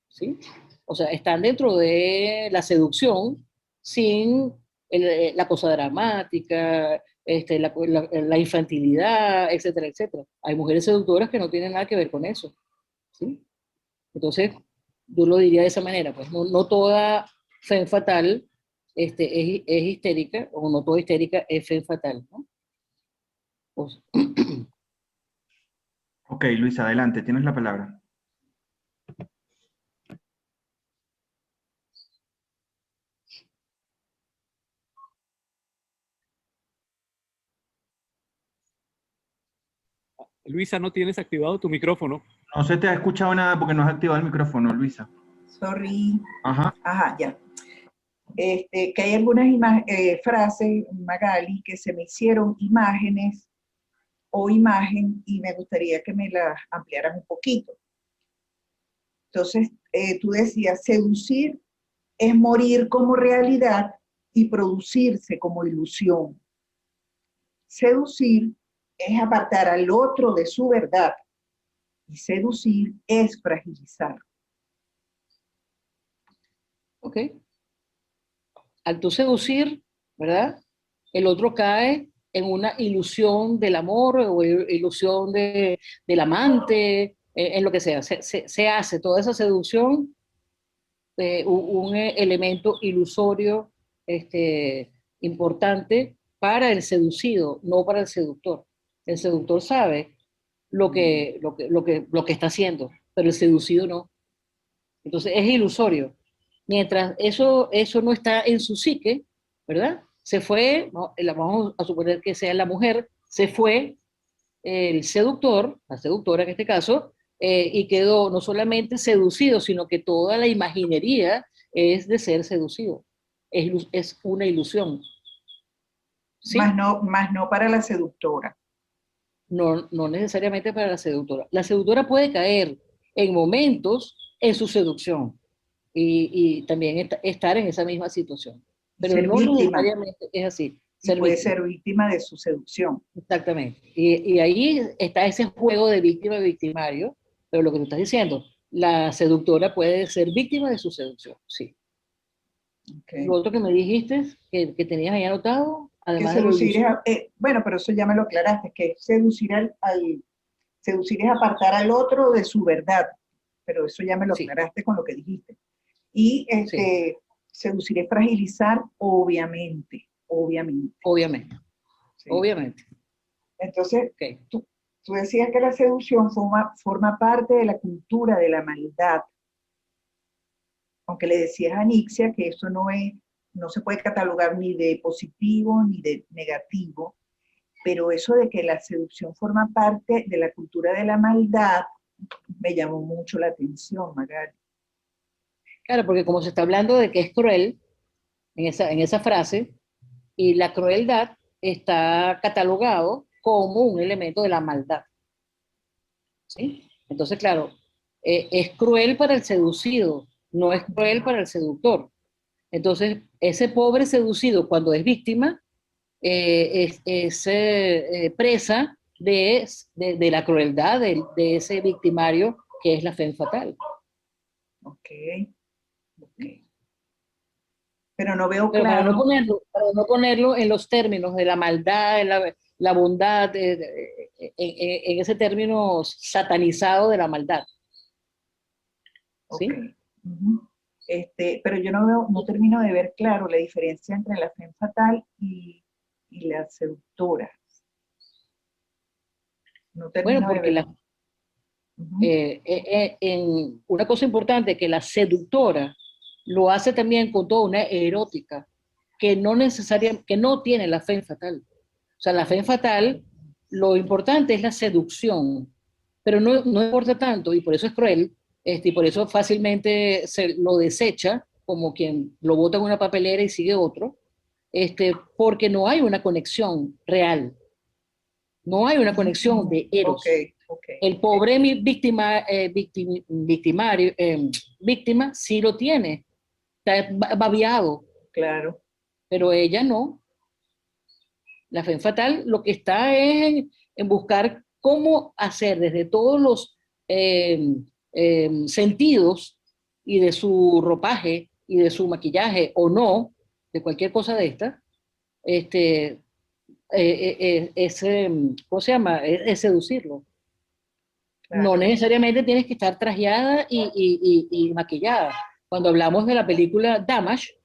¿Sí? O sea, están dentro de la seducción sin la cosa dramática, la infantilidad, etcétera, etcétera. Hay mujeres seductoras que no tienen nada que ver con eso. ¿Sí? Entonces, yo lo diría de esa manera, pues no toda femme fatal es histérica, o no toda histérica es femme fatal, ¿no? Pues, Ok, Luisa, adelante, tienes la palabra. Luisa, ¿no tienes activado tu micrófono? No se te ha escuchado nada porque no has activado el micrófono, Luisa. Sorry. Ajá. Ajá, ya. Que hay algunas frases, Magali, que se me hicieron imágenes o imagen y me gustaría que me las ampliaras un poquito. Entonces, tú decías, seducir es morir como realidad y producirse como ilusión. Seducir es apartar al otro de su verdad y seducir es fragilizar. ok. Al tú seducir, ¿verdad? El otro cae en una ilusión del amor o ilusión del amante, en lo que sea. Se hace toda esa seducción un elemento ilusorio importante para el seducido, no para el seductor. El seductor sabe lo que está haciendo, pero el seducido no. Entonces es ilusorio. Mientras eso no está en su psique, ¿verdad? Se fue, ¿no? Vamos a suponer que sea la mujer, se fue el seductor, la seductora en este caso, y quedó no solamente seducido, sino que toda la imaginería es de ser seducido. Es una ilusión. ¿Sí? Más no para la seductora. No necesariamente para la seductora. La seductora puede caer en momentos en su seducción y también estar en esa misma situación. Pero Ser no víctima. necesariamente es así. Y puede víctima. ser víctima de su seducción. Exactamente. Y ahí está ese juego de víctima y victimario, pero lo que tú estás diciendo, la seductora puede ser víctima de su seducción, sí. Okay. Lo otro que me dijiste, que tenías ahí anotado, Que además de lo seducir ilusorio. bueno, pero eso ya me lo aclaraste, que seducir seducir es apartar al otro de su verdad, pero eso ya me lo Sí, aclaraste con lo que dijiste. Y sí, seducir es fragilizar, obviamente. obviamente, ¿Sí? obviamente. Entonces, Okay. tú decías que la seducción forma parte de la cultura de la maldad, aunque le decías a Nixia que eso no se puede catalogar ni de positivo ni de negativo, pero eso de que la seducción forma parte de la cultura de la maldad me llamó mucho la atención, Magali. Claro, porque como se está hablando de que es cruel en esa frase, y la crueldad está catalogado como un elemento de la maldad. ¿Sí? Entonces, claro, es cruel para el seducido, no es cruel para el seductor. Entonces, ese pobre seducido, cuando es víctima, es presa de la crueldad de ese victimario que es la femme fatal. Ok. Pero no veo Pero claro. para no ponerlo en los términos de la maldad, de la bondad, en ese término satanizado de la maldad. ¿Sí? Okay. Uh-huh. Pero yo no termino de ver claro la diferencia entre la femme fatal y la seductora. No Bueno, termino de porque ver. Uh-huh. una cosa importante que la seductora lo hace también con toda una erótica que no tiene la femme fatal. O sea, la femme fatal, lo importante es la seducción, pero no importa tanto, y por eso es cruel, y por eso fácilmente se lo desecha, como quien lo bota en una papelera y sigue otro, porque no hay una conexión real, no hay una conexión de eros. Okay. El pobre víctima sí lo tiene, está babiado, Claro. pero ella no. La femme fatal lo que está es en buscar cómo hacer desde todos los sentidos y de su ropaje y de su maquillaje o no, de cualquier cosa de esta, ¿cómo se llama? Es seducirlo. no necesariamente tienes que estar trajeada y maquillada. Cuando hablamos de la película Damage,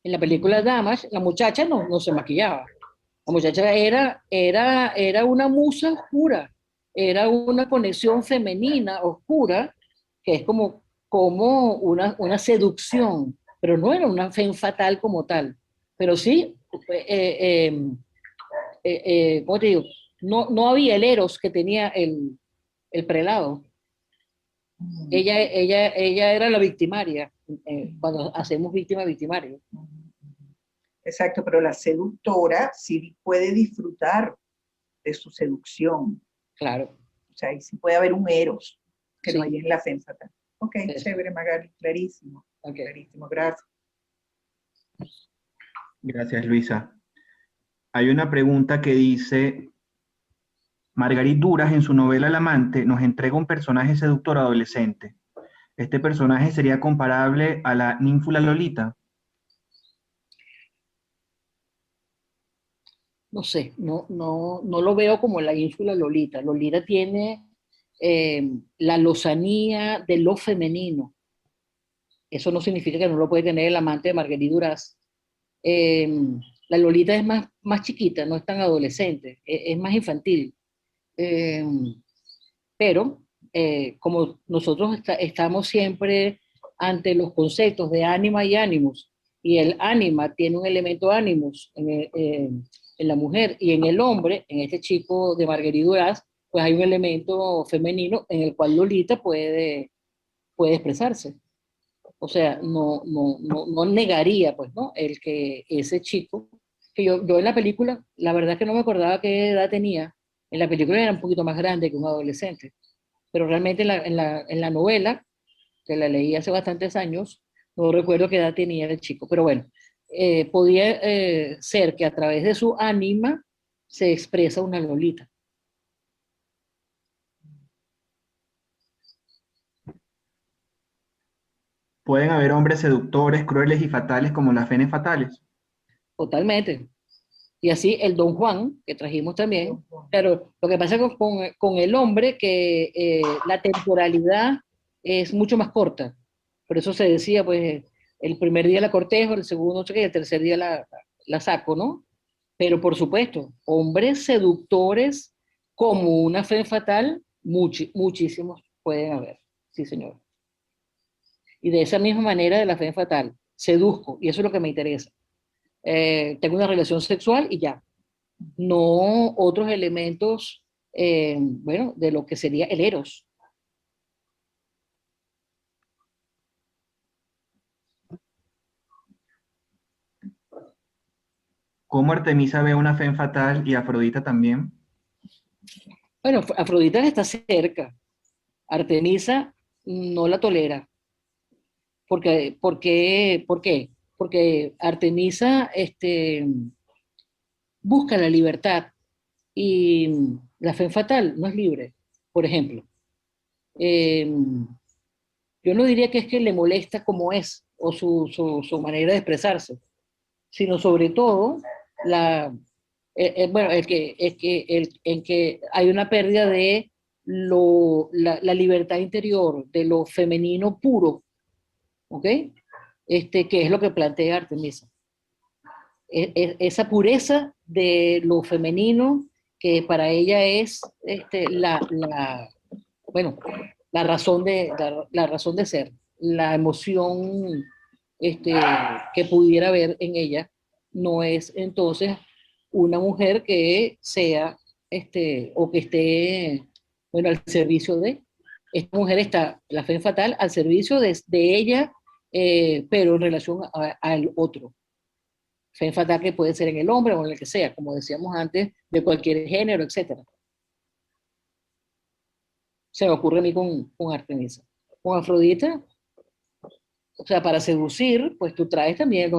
en la película Damage, la muchacha no se maquillaba. La muchacha era una musa oscura, era una conexión femenina oscura, que es como una seducción, pero no era una femme fatale como tal. Pero sí, ¿cómo te digo? No había el eros que tenía el prelado. Ella era la victimaria, cuando hacemos víctima victimaria. Exacto, pero la seductora sí puede disfrutar de su seducción. Claro. O sea, ahí sí puede haber un eros que Sí. no hay en la femme fatale. Ok, Eso. chévere, Magali, clarísimo. Ok. Clarísimo, gracias. Gracias, Luisa. Hay una pregunta que dice, Margarit Duras en su novela El amante nos entrega un personaje seductor adolescente. ¿Este personaje sería comparable a la ninfula Lolita? No sé, no lo veo como la ínfula Lolita. Lolita tiene la lozanía de lo femenino. Eso no significa que no lo puede tener el amante de Marguerite Duras. Eh, la Lolita es más chiquita, no es tan adolescente, es más infantil. Eh, pero como nosotros estamos siempre ante los conceptos de ánima y ánimos, y el ánima tiene un elemento ánimos en la mujer, y en el hombre, en este chico de Marguerite Duras, pues hay un elemento femenino en el cual Lolita puede expresarse. O sea, no negaría, pues, ¿no? El que ese chico, que yo en la película, la verdad que no me acordaba qué edad tenía. En la película era un poquito más grande que un adolescente, pero realmente en la novela, que la leí hace bastantes años, no recuerdo qué edad tenía el chico, pero bueno, podía ser que a través de su ánima se expresa una Lolita. ¿Pueden haber hombres seductores, crueles y fatales como las fenes fatales? Totalmente. Y así el Don Juan, que trajimos también, pero lo que pasa con el hombre que la temporalidad es mucho más corta. Por eso se decía, pues, el primer día la cortejo, el segundo no sé qué, y el tercer día la saco, ¿no? Pero por supuesto, hombres seductores como una fe fatal, muchísimos pueden haber, sí señor. Y de esa misma manera de la fe fatal, seduzco, y eso es lo que me interesa. Tengo una relación sexual y ya, no otros elementos, bueno, de lo que sería el eros. ¿Cómo Artemisa ve una femme fatal y Afrodita también? Bueno, Afrodita está cerca, Artemisa no la tolera. ¿Por qué? Porque Artemisa busca la libertad y la femme fatal no es libre, por ejemplo. Eh, yo no diría que es que le molesta como es o su manera de expresarse, sino sobre todo bueno, en que hay una pérdida de la libertad interior, de lo femenino puro, ¿ok? Que es lo que plantea Artemisa. Esa pureza de lo femenino que para ella es bueno, la razón de ser, la emoción que pudiera haber en ella, no es entonces una mujer que sea, o que esté, bueno, al servicio de, esta mujer está, la fe fatal, al servicio de ella, pero en relación al otro. Fe fatal que puede ser en el hombre o en el que sea, como decíamos antes, de cualquier género, etcétera. Se me ocurre a mí con Artemisa. Con Afrodita, o sea, para seducir, pues tú traes también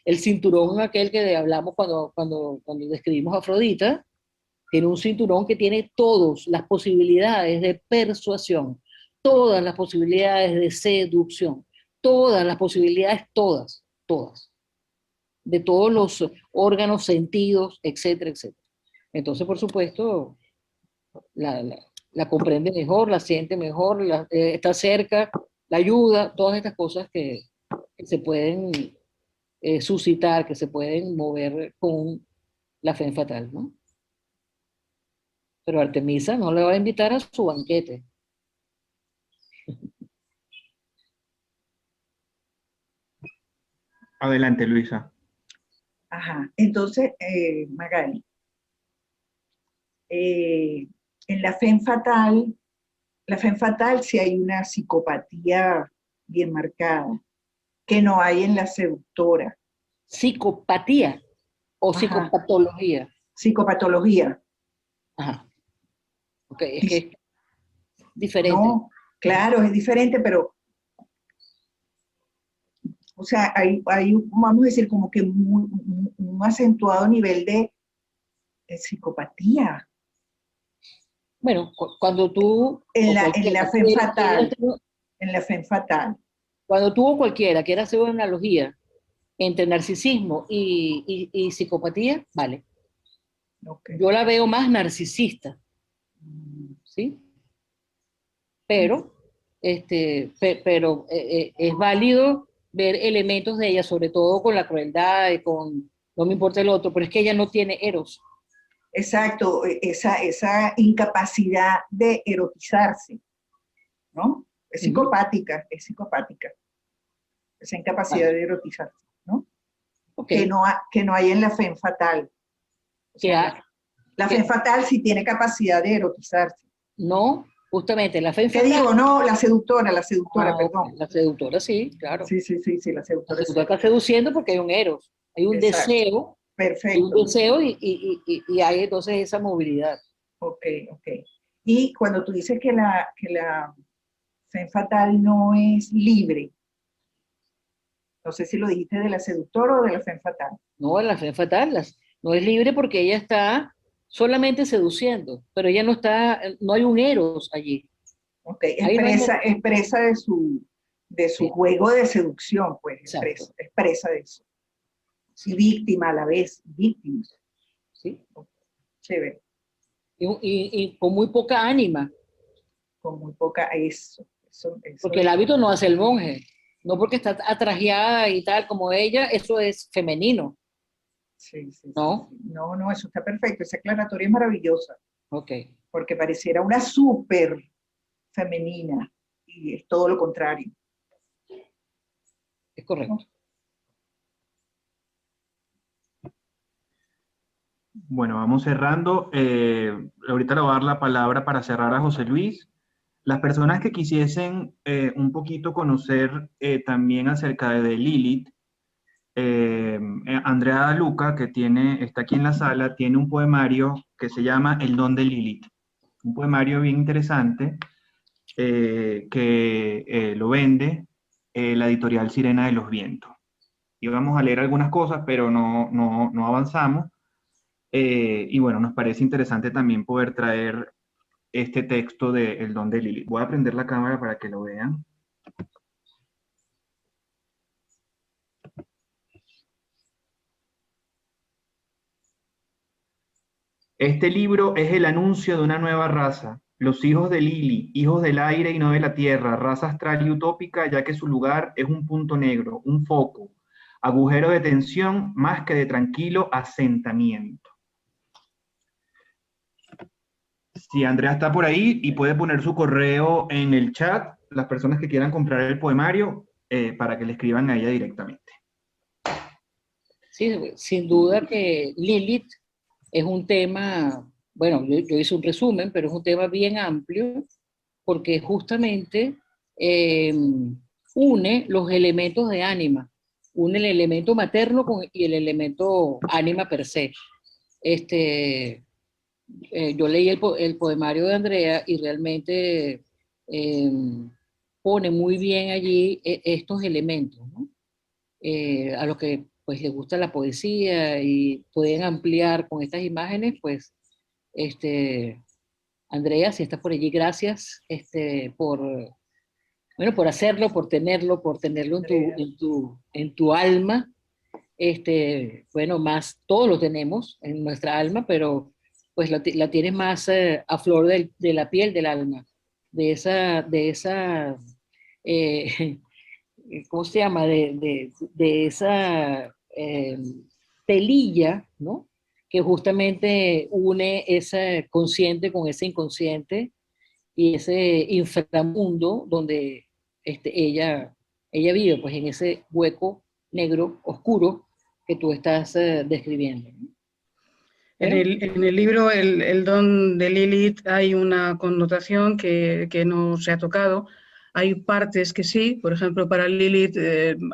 el cinturón aquel que hablamos cuando describimos a Afrodita, tiene un cinturón que tiene todas las posibilidades de persuasión, todas las posibilidades de seducción, todas las posibilidades, todas, de todos los órganos, sentidos, etcétera, etcétera. Entonces, por supuesto, la comprende mejor, la siente mejor, está cerca, la ayuda, todas estas cosas que se pueden suscitar, que se pueden mover con la fe fatal, ¿no? Pero Artemisa no le va a invitar a su banquete. Adelante, Luisa. Ajá, entonces, Magali, en la fe fatal sí hay una psicopatía bien marcada, que no hay en la seductora. Psicopatía o Ajá. psicopatología. Psicopatología. Ajá. Ok, es que es diferente. No, claro, es diferente, pero, o sea, hay vamos a decir, como que un acentuado nivel de psicopatía. Bueno, cuando tú... En o la cualquiera fe quiere fatal, hacer- en la fe fatal. Cuando tú o cualquiera quiera hacer una analogía entre narcisismo y psicopatía, vale. Okay. Yo la veo más narcisista, ¿sí? Pero, es válido ver elementos de ella, sobre todo con la crueldad y con no me importa el otro, pero es que ella no tiene eros. Exacto, esa incapacidad de erotizarse, ¿no? Es psicopática, es psicopática. Esa incapacidad Vale. de erotizarse, ¿no? Okay. Que no hay en la fe fatal. O sea, la fe fatal sí tiene capacidad de erotizarse. No, justamente la fe ¿Qué fatal. digo? No, la seductora, perdón. Okay. La seductora, sí, claro. Sí, la seductora. La seductora está seduciendo porque hay un eros, hay un Exacto. deseo. Perfecto. Hay un deseo y hay entonces esa movilidad. Ok. Y cuando tú dices que la fe fatal no es libre, no sé si lo dijiste de la seductora o de la fe fatal. No, la fe fatal no es libre porque ella está solamente seduciendo, pero ella no está, no hay un eros allí. Ok, expresa de su sí. Juego de seducción, pues, expresa de eso. Sí. Y víctima a la vez, víctima. Sí. Chévere. Y con muy poca ánima. Con muy poca, eso. Porque el hábito no hace el monje. No porque está atrajeada y tal como ella, eso es femenino. Sí. ¿No? Sí. No, eso está perfecto. Esa aclaratoria es maravillosa. Ok. Porque pareciera una súper femenina y es todo lo contrario. Es correcto. Bueno, vamos cerrando. Ahorita le voy a dar la palabra para cerrar a José Luis. Las personas que quisiesen un poquito conocer también acerca de Lilith, Andrea Luca, que está aquí en la sala, tiene un poemario que se llama El don de Lilith. Un poemario bien interesante que lo vende la editorial Sirena de los Vientos. Y vamos a leer algunas cosas, pero no avanzamos. Y bueno, nos parece interesante también poder traer este texto de El don de Lilith. Voy a prender la cámara para que lo vean. Este libro es el anuncio de una nueva raza, los hijos de Lili, hijos del aire y no de la tierra, raza astral y utópica, ya que su lugar es un punto negro, un foco, agujero de tensión más que de tranquilo asentamiento. Si Andrea está por ahí y puede poner su correo en el chat, las personas que quieran comprar el poemario, para que le escriban a ella directamente. Sí, sin duda que Lilith es un tema, bueno, yo hice un resumen, pero es un tema bien amplio porque justamente une los elementos de ánima, une el elemento materno y el elemento ánima per se. Yo leí el poemario de Andrea y realmente pone muy bien allí estos elementos, ¿no? A los que pues les gusta la poesía y pueden ampliar con estas imágenes, pues Andrea, si estás por allí, gracias por hacerlo, por tenerlo en tu alma. Bueno, más todos lo tenemos en nuestra alma, pero pues la tienes más a flor de la piel del alma, de esa ¿cómo se llama? De esa telilla, ¿no? Que justamente une ese consciente con ese inconsciente y ese inframundo donde ella vive, pues en ese hueco negro, oscuro, que tú estás describiendo. En el libro el don de Lilith hay una connotación que no se ha tocado. Hay partes que sí, por ejemplo, para Lilith,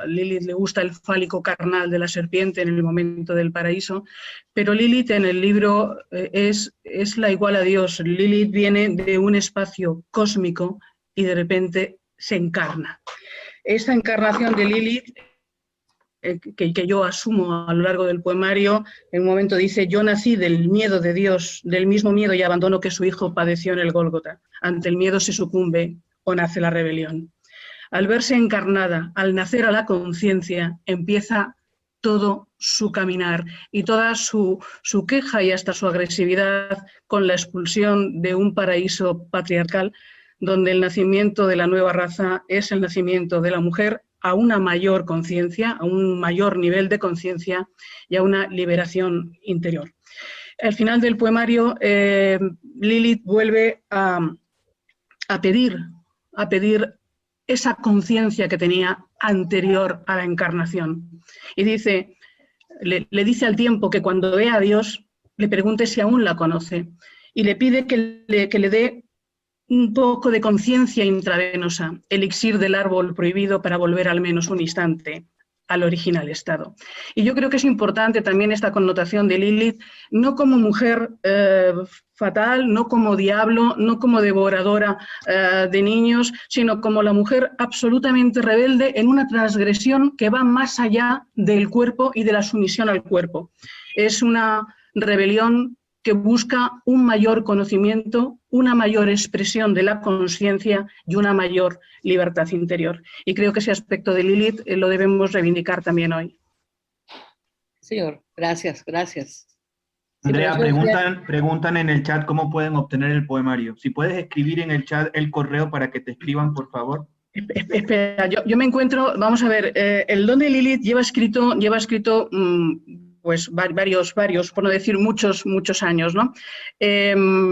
Lilith le gusta el fálico carnal de la serpiente en el momento del paraíso, pero Lilith en el libro es la igual a Dios. Lilith viene de un espacio cósmico y de repente se encarna. Esta encarnación de Lilith que yo asumo a lo largo del poemario, en un momento dice: yo nací del miedo de Dios, del mismo miedo y abandono que su hijo padeció en el Gólgota. Ante el miedo se sucumbe o nace la rebelión. Al verse encarnada, al nacer a la conciencia, empieza todo su caminar y toda su queja y hasta su agresividad con la expulsión de un paraíso patriarcal, donde el nacimiento de la nueva raza es el nacimiento de la mujer a una mayor conciencia, a un mayor nivel de conciencia y a una liberación interior. Al final del poemario, Lilith vuelve a pedir esa conciencia que tenía anterior a la encarnación. Y dice, le dice al tiempo que cuando vea a Dios, le pregunte si aún la conoce. Y le pide que le dé un poco de conciencia intravenosa, elixir del árbol prohibido para volver al menos un instante al original estado. Y yo creo que es importante también esta connotación de Lilith, no como mujer fatal, no como diablo, no como devoradora de niños, sino como la mujer absolutamente rebelde en una transgresión que va más allá del cuerpo y de la sumisión al cuerpo. Es una rebelión que busca un mayor conocimiento, una mayor expresión de la conciencia y una mayor libertad interior. Y creo que ese aspecto de Lilith lo debemos reivindicar también hoy. Señor, gracias, gracias. Andrea, preguntan en el chat cómo pueden obtener el poemario. Si puedes escribir en el chat el correo para que te escriban, por favor. Espera, yo me encuentro, vamos a ver, el don de Lilith lleva escrito pues varios, por no decir muchos años, ¿no? La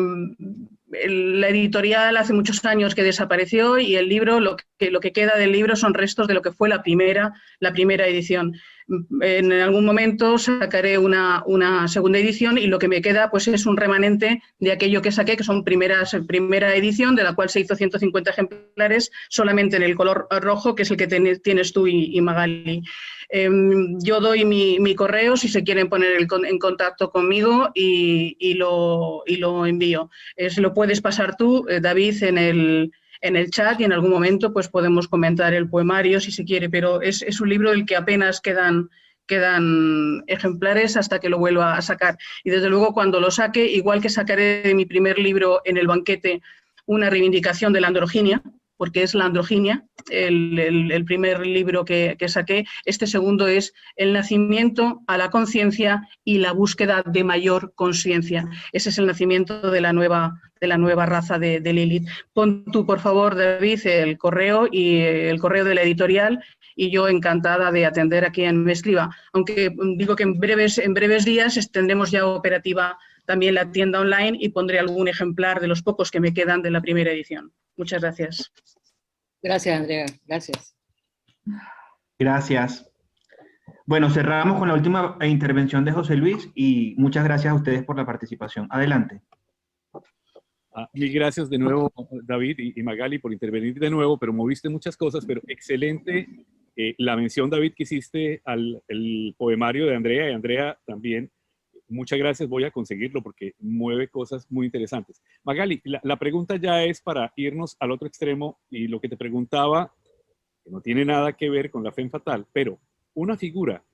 editorial hace muchos años que desapareció y el libro, lo que queda del libro son restos de lo que fue la primera edición. En algún momento sacaré una segunda edición y lo que me queda pues es un remanente de aquello que saqué, que son primera edición, de la cual se hizo 150 ejemplares solamente en el color rojo, que es el que tienes tú y Magali. Yo doy mi correo si se quieren poner en contacto conmigo y lo envío. Se lo puedes pasar tú, David, en el chat, y en algún momento pues podemos comentar el poemario si se quiere, pero es un libro del que apenas quedan ejemplares hasta que lo vuelva a sacar. Y desde luego cuando lo saque, igual que sacaré de mi primer libro En el banquete una reivindicación de la androginia, porque es la androginia, el primer libro que saqué. Este segundo es el nacimiento a la conciencia y la búsqueda de mayor conciencia. Ese es el nacimiento de la nueva raza de Lilith. Pon tú, por favor, David, el correo de la editorial, y yo encantada de atender a quien me escriba. Aunque digo que en breves días tendremos ya operativa también la tienda online y pondré algún ejemplar de los pocos que me quedan de la primera edición. Muchas gracias. Gracias, Andrea. Gracias. Gracias. Bueno, cerramos con la última intervención de José Luis y muchas gracias a ustedes por la participación. Adelante. Mil gracias de nuevo, David y Magali, por intervenir de nuevo, pero moviste muchas cosas, pero excelente la mención, David, que hiciste al poemario de Andrea, y Andrea también. Muchas gracias, voy a conseguirlo porque mueve cosas muy interesantes. Magali, la pregunta ya es para irnos al otro extremo, y lo que te preguntaba, que no tiene nada que ver con la femme fatale, pero una figura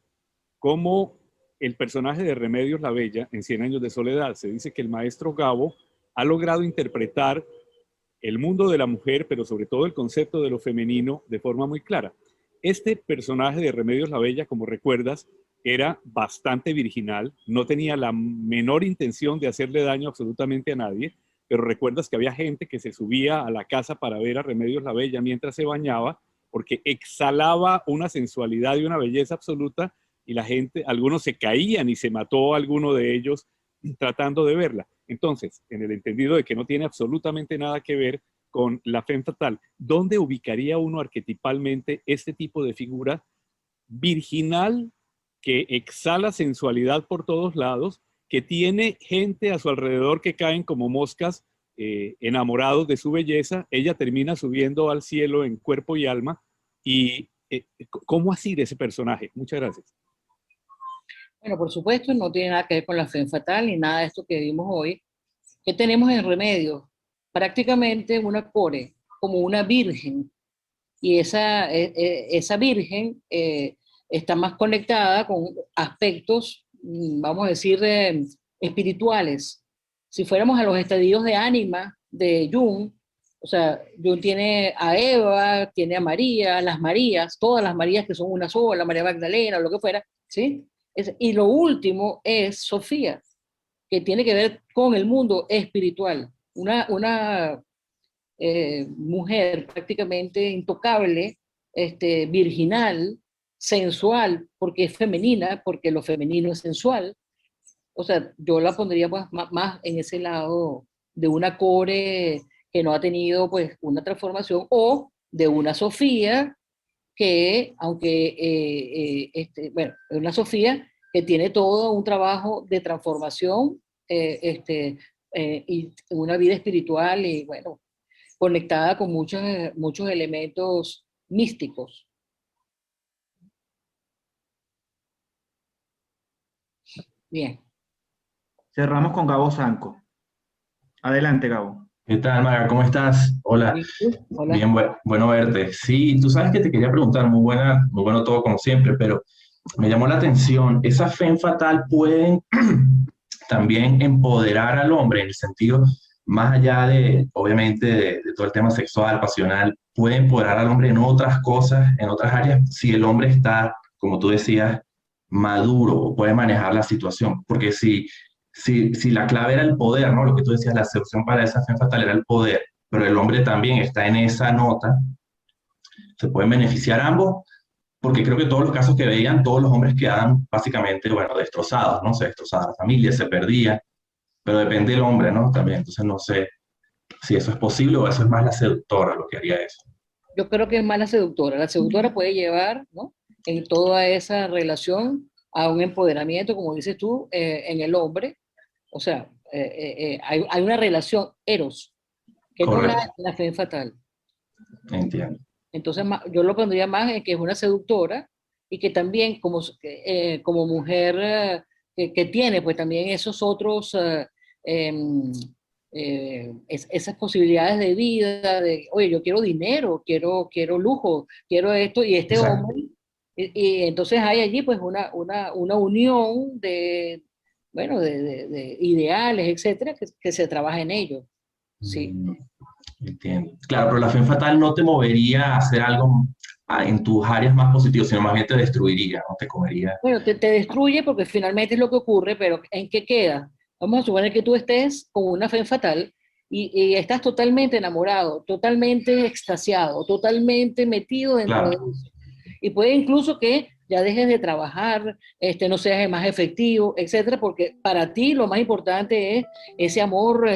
como el personaje de Remedios la Bella en 100 años de soledad. Se dice que el maestro Gabo ha logrado interpretar el mundo de la mujer, pero sobre todo el concepto de lo femenino de forma muy clara. Este personaje de Remedios la Bella, como recuerdas, era bastante virginal, no tenía la menor intención de hacerle daño absolutamente a nadie, pero recuerdas que había gente que se subía a la casa para ver a Remedios la Bella mientras se bañaba, porque exhalaba una sensualidad y una belleza absoluta, y la gente, algunos se caían y se mató a alguno de ellos tratando de verla. Entonces, en el entendido de que no tiene absolutamente nada que ver con la femme fatale, ¿dónde ubicaría uno arquetipalmente este tipo de figura virginal que exhala sensualidad por todos lados, que tiene gente a su alrededor que caen como moscas enamorados de su belleza? Ella termina subiendo al cielo en cuerpo y alma. Y ¿cómo así de ese personaje? Muchas gracias. Bueno, por supuesto, no tiene nada que ver con la femme fatale ni nada de esto que vimos hoy. ¿Qué tenemos en Remedios? Prácticamente una core, como una virgen. Y esa virgen está más conectada con aspectos, vamos a decir, espirituales. Si fuéramos a los estadios de ánima de Jung, o sea, Jung tiene a Eva, tiene a María, las Marías, todas las Marías que son una sola, María Magdalena, lo que fuera, ¿sí? Y lo último es Sofía, que tiene que ver con el mundo espiritual. Una mujer prácticamente intocable, virginal, sensual, porque es femenina, porque lo femenino es sensual. O sea, yo la pondría pues, más en ese lado de una core que no ha tenido pues una transformación, o de una Sofía que, aunque, bueno, una Sofía que tiene todo un trabajo de transformación y una vida espiritual y, bueno, conectada con muchos elementos místicos. Bien. Cerramos con Gabo Sanco. Adelante, Gabo. ¿Qué tal, Maga? ¿Cómo estás? Hola. Hola. Bien, bueno verte. Sí, tú sabes que te quería preguntar, muy bueno todo como siempre, pero me llamó la atención, ¿esa femme fatale pueden también empoderar al hombre en el sentido, más allá de, obviamente, de todo el tema sexual, pasional, puede empoderar al hombre en otras cosas, en otras áreas, si el hombre está, como tú decías, maduro, puede manejar la situación? Porque si la clave era el poder, ¿no? Lo que tú decías, la seducción para esa femme fatale era el poder, pero el hombre también está en esa nota, se pueden beneficiar ambos, porque creo que todos los casos que veían, todos los hombres quedaban básicamente, bueno, destrozados, ¿no? Se destrozaba la familia, se perdía, pero depende del hombre, ¿no? También, entonces no sé si eso es posible o eso es más la seductora lo que haría eso. Yo creo que es más la seductora. La seductora puede llevar, ¿no?, en toda esa relación a un empoderamiento, como dices tú, en el hombre. O sea, hay una relación eros, que Correcto. no la femme fatale. Entiendo. Entonces, yo lo pondría más en que es una seductora y que también como mujer que tiene pues también esos otros, esas posibilidades de vida, de, oye, yo quiero dinero, quiero lujo, quiero esto, y este Exacto. hombre, y entonces hay allí pues una unión de, bueno, de ideales, etcétera, que se trabaja en ello. Sí. Entiendo. Claro, pero la femme fatale no te movería a hacer algo en tus áreas más positivas, sino más bien te destruiría, no te comería. Bueno, te destruye porque finalmente es lo que ocurre, pero ¿en qué queda? Vamos a suponer que tú estés con una femme fatale y estás totalmente enamorado, totalmente extasiado, totalmente metido dentro de Claro, eso. Y puede incluso que ya dejes de trabajar, no seas más efectivo, etcétera, porque para ti lo más importante es ese amor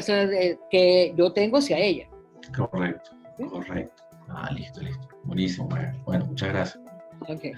que yo tengo hacia ella. correcto, ¿Sí? correcto. Ah, listo. Buenísimo, bueno, muchas gracias. Okay.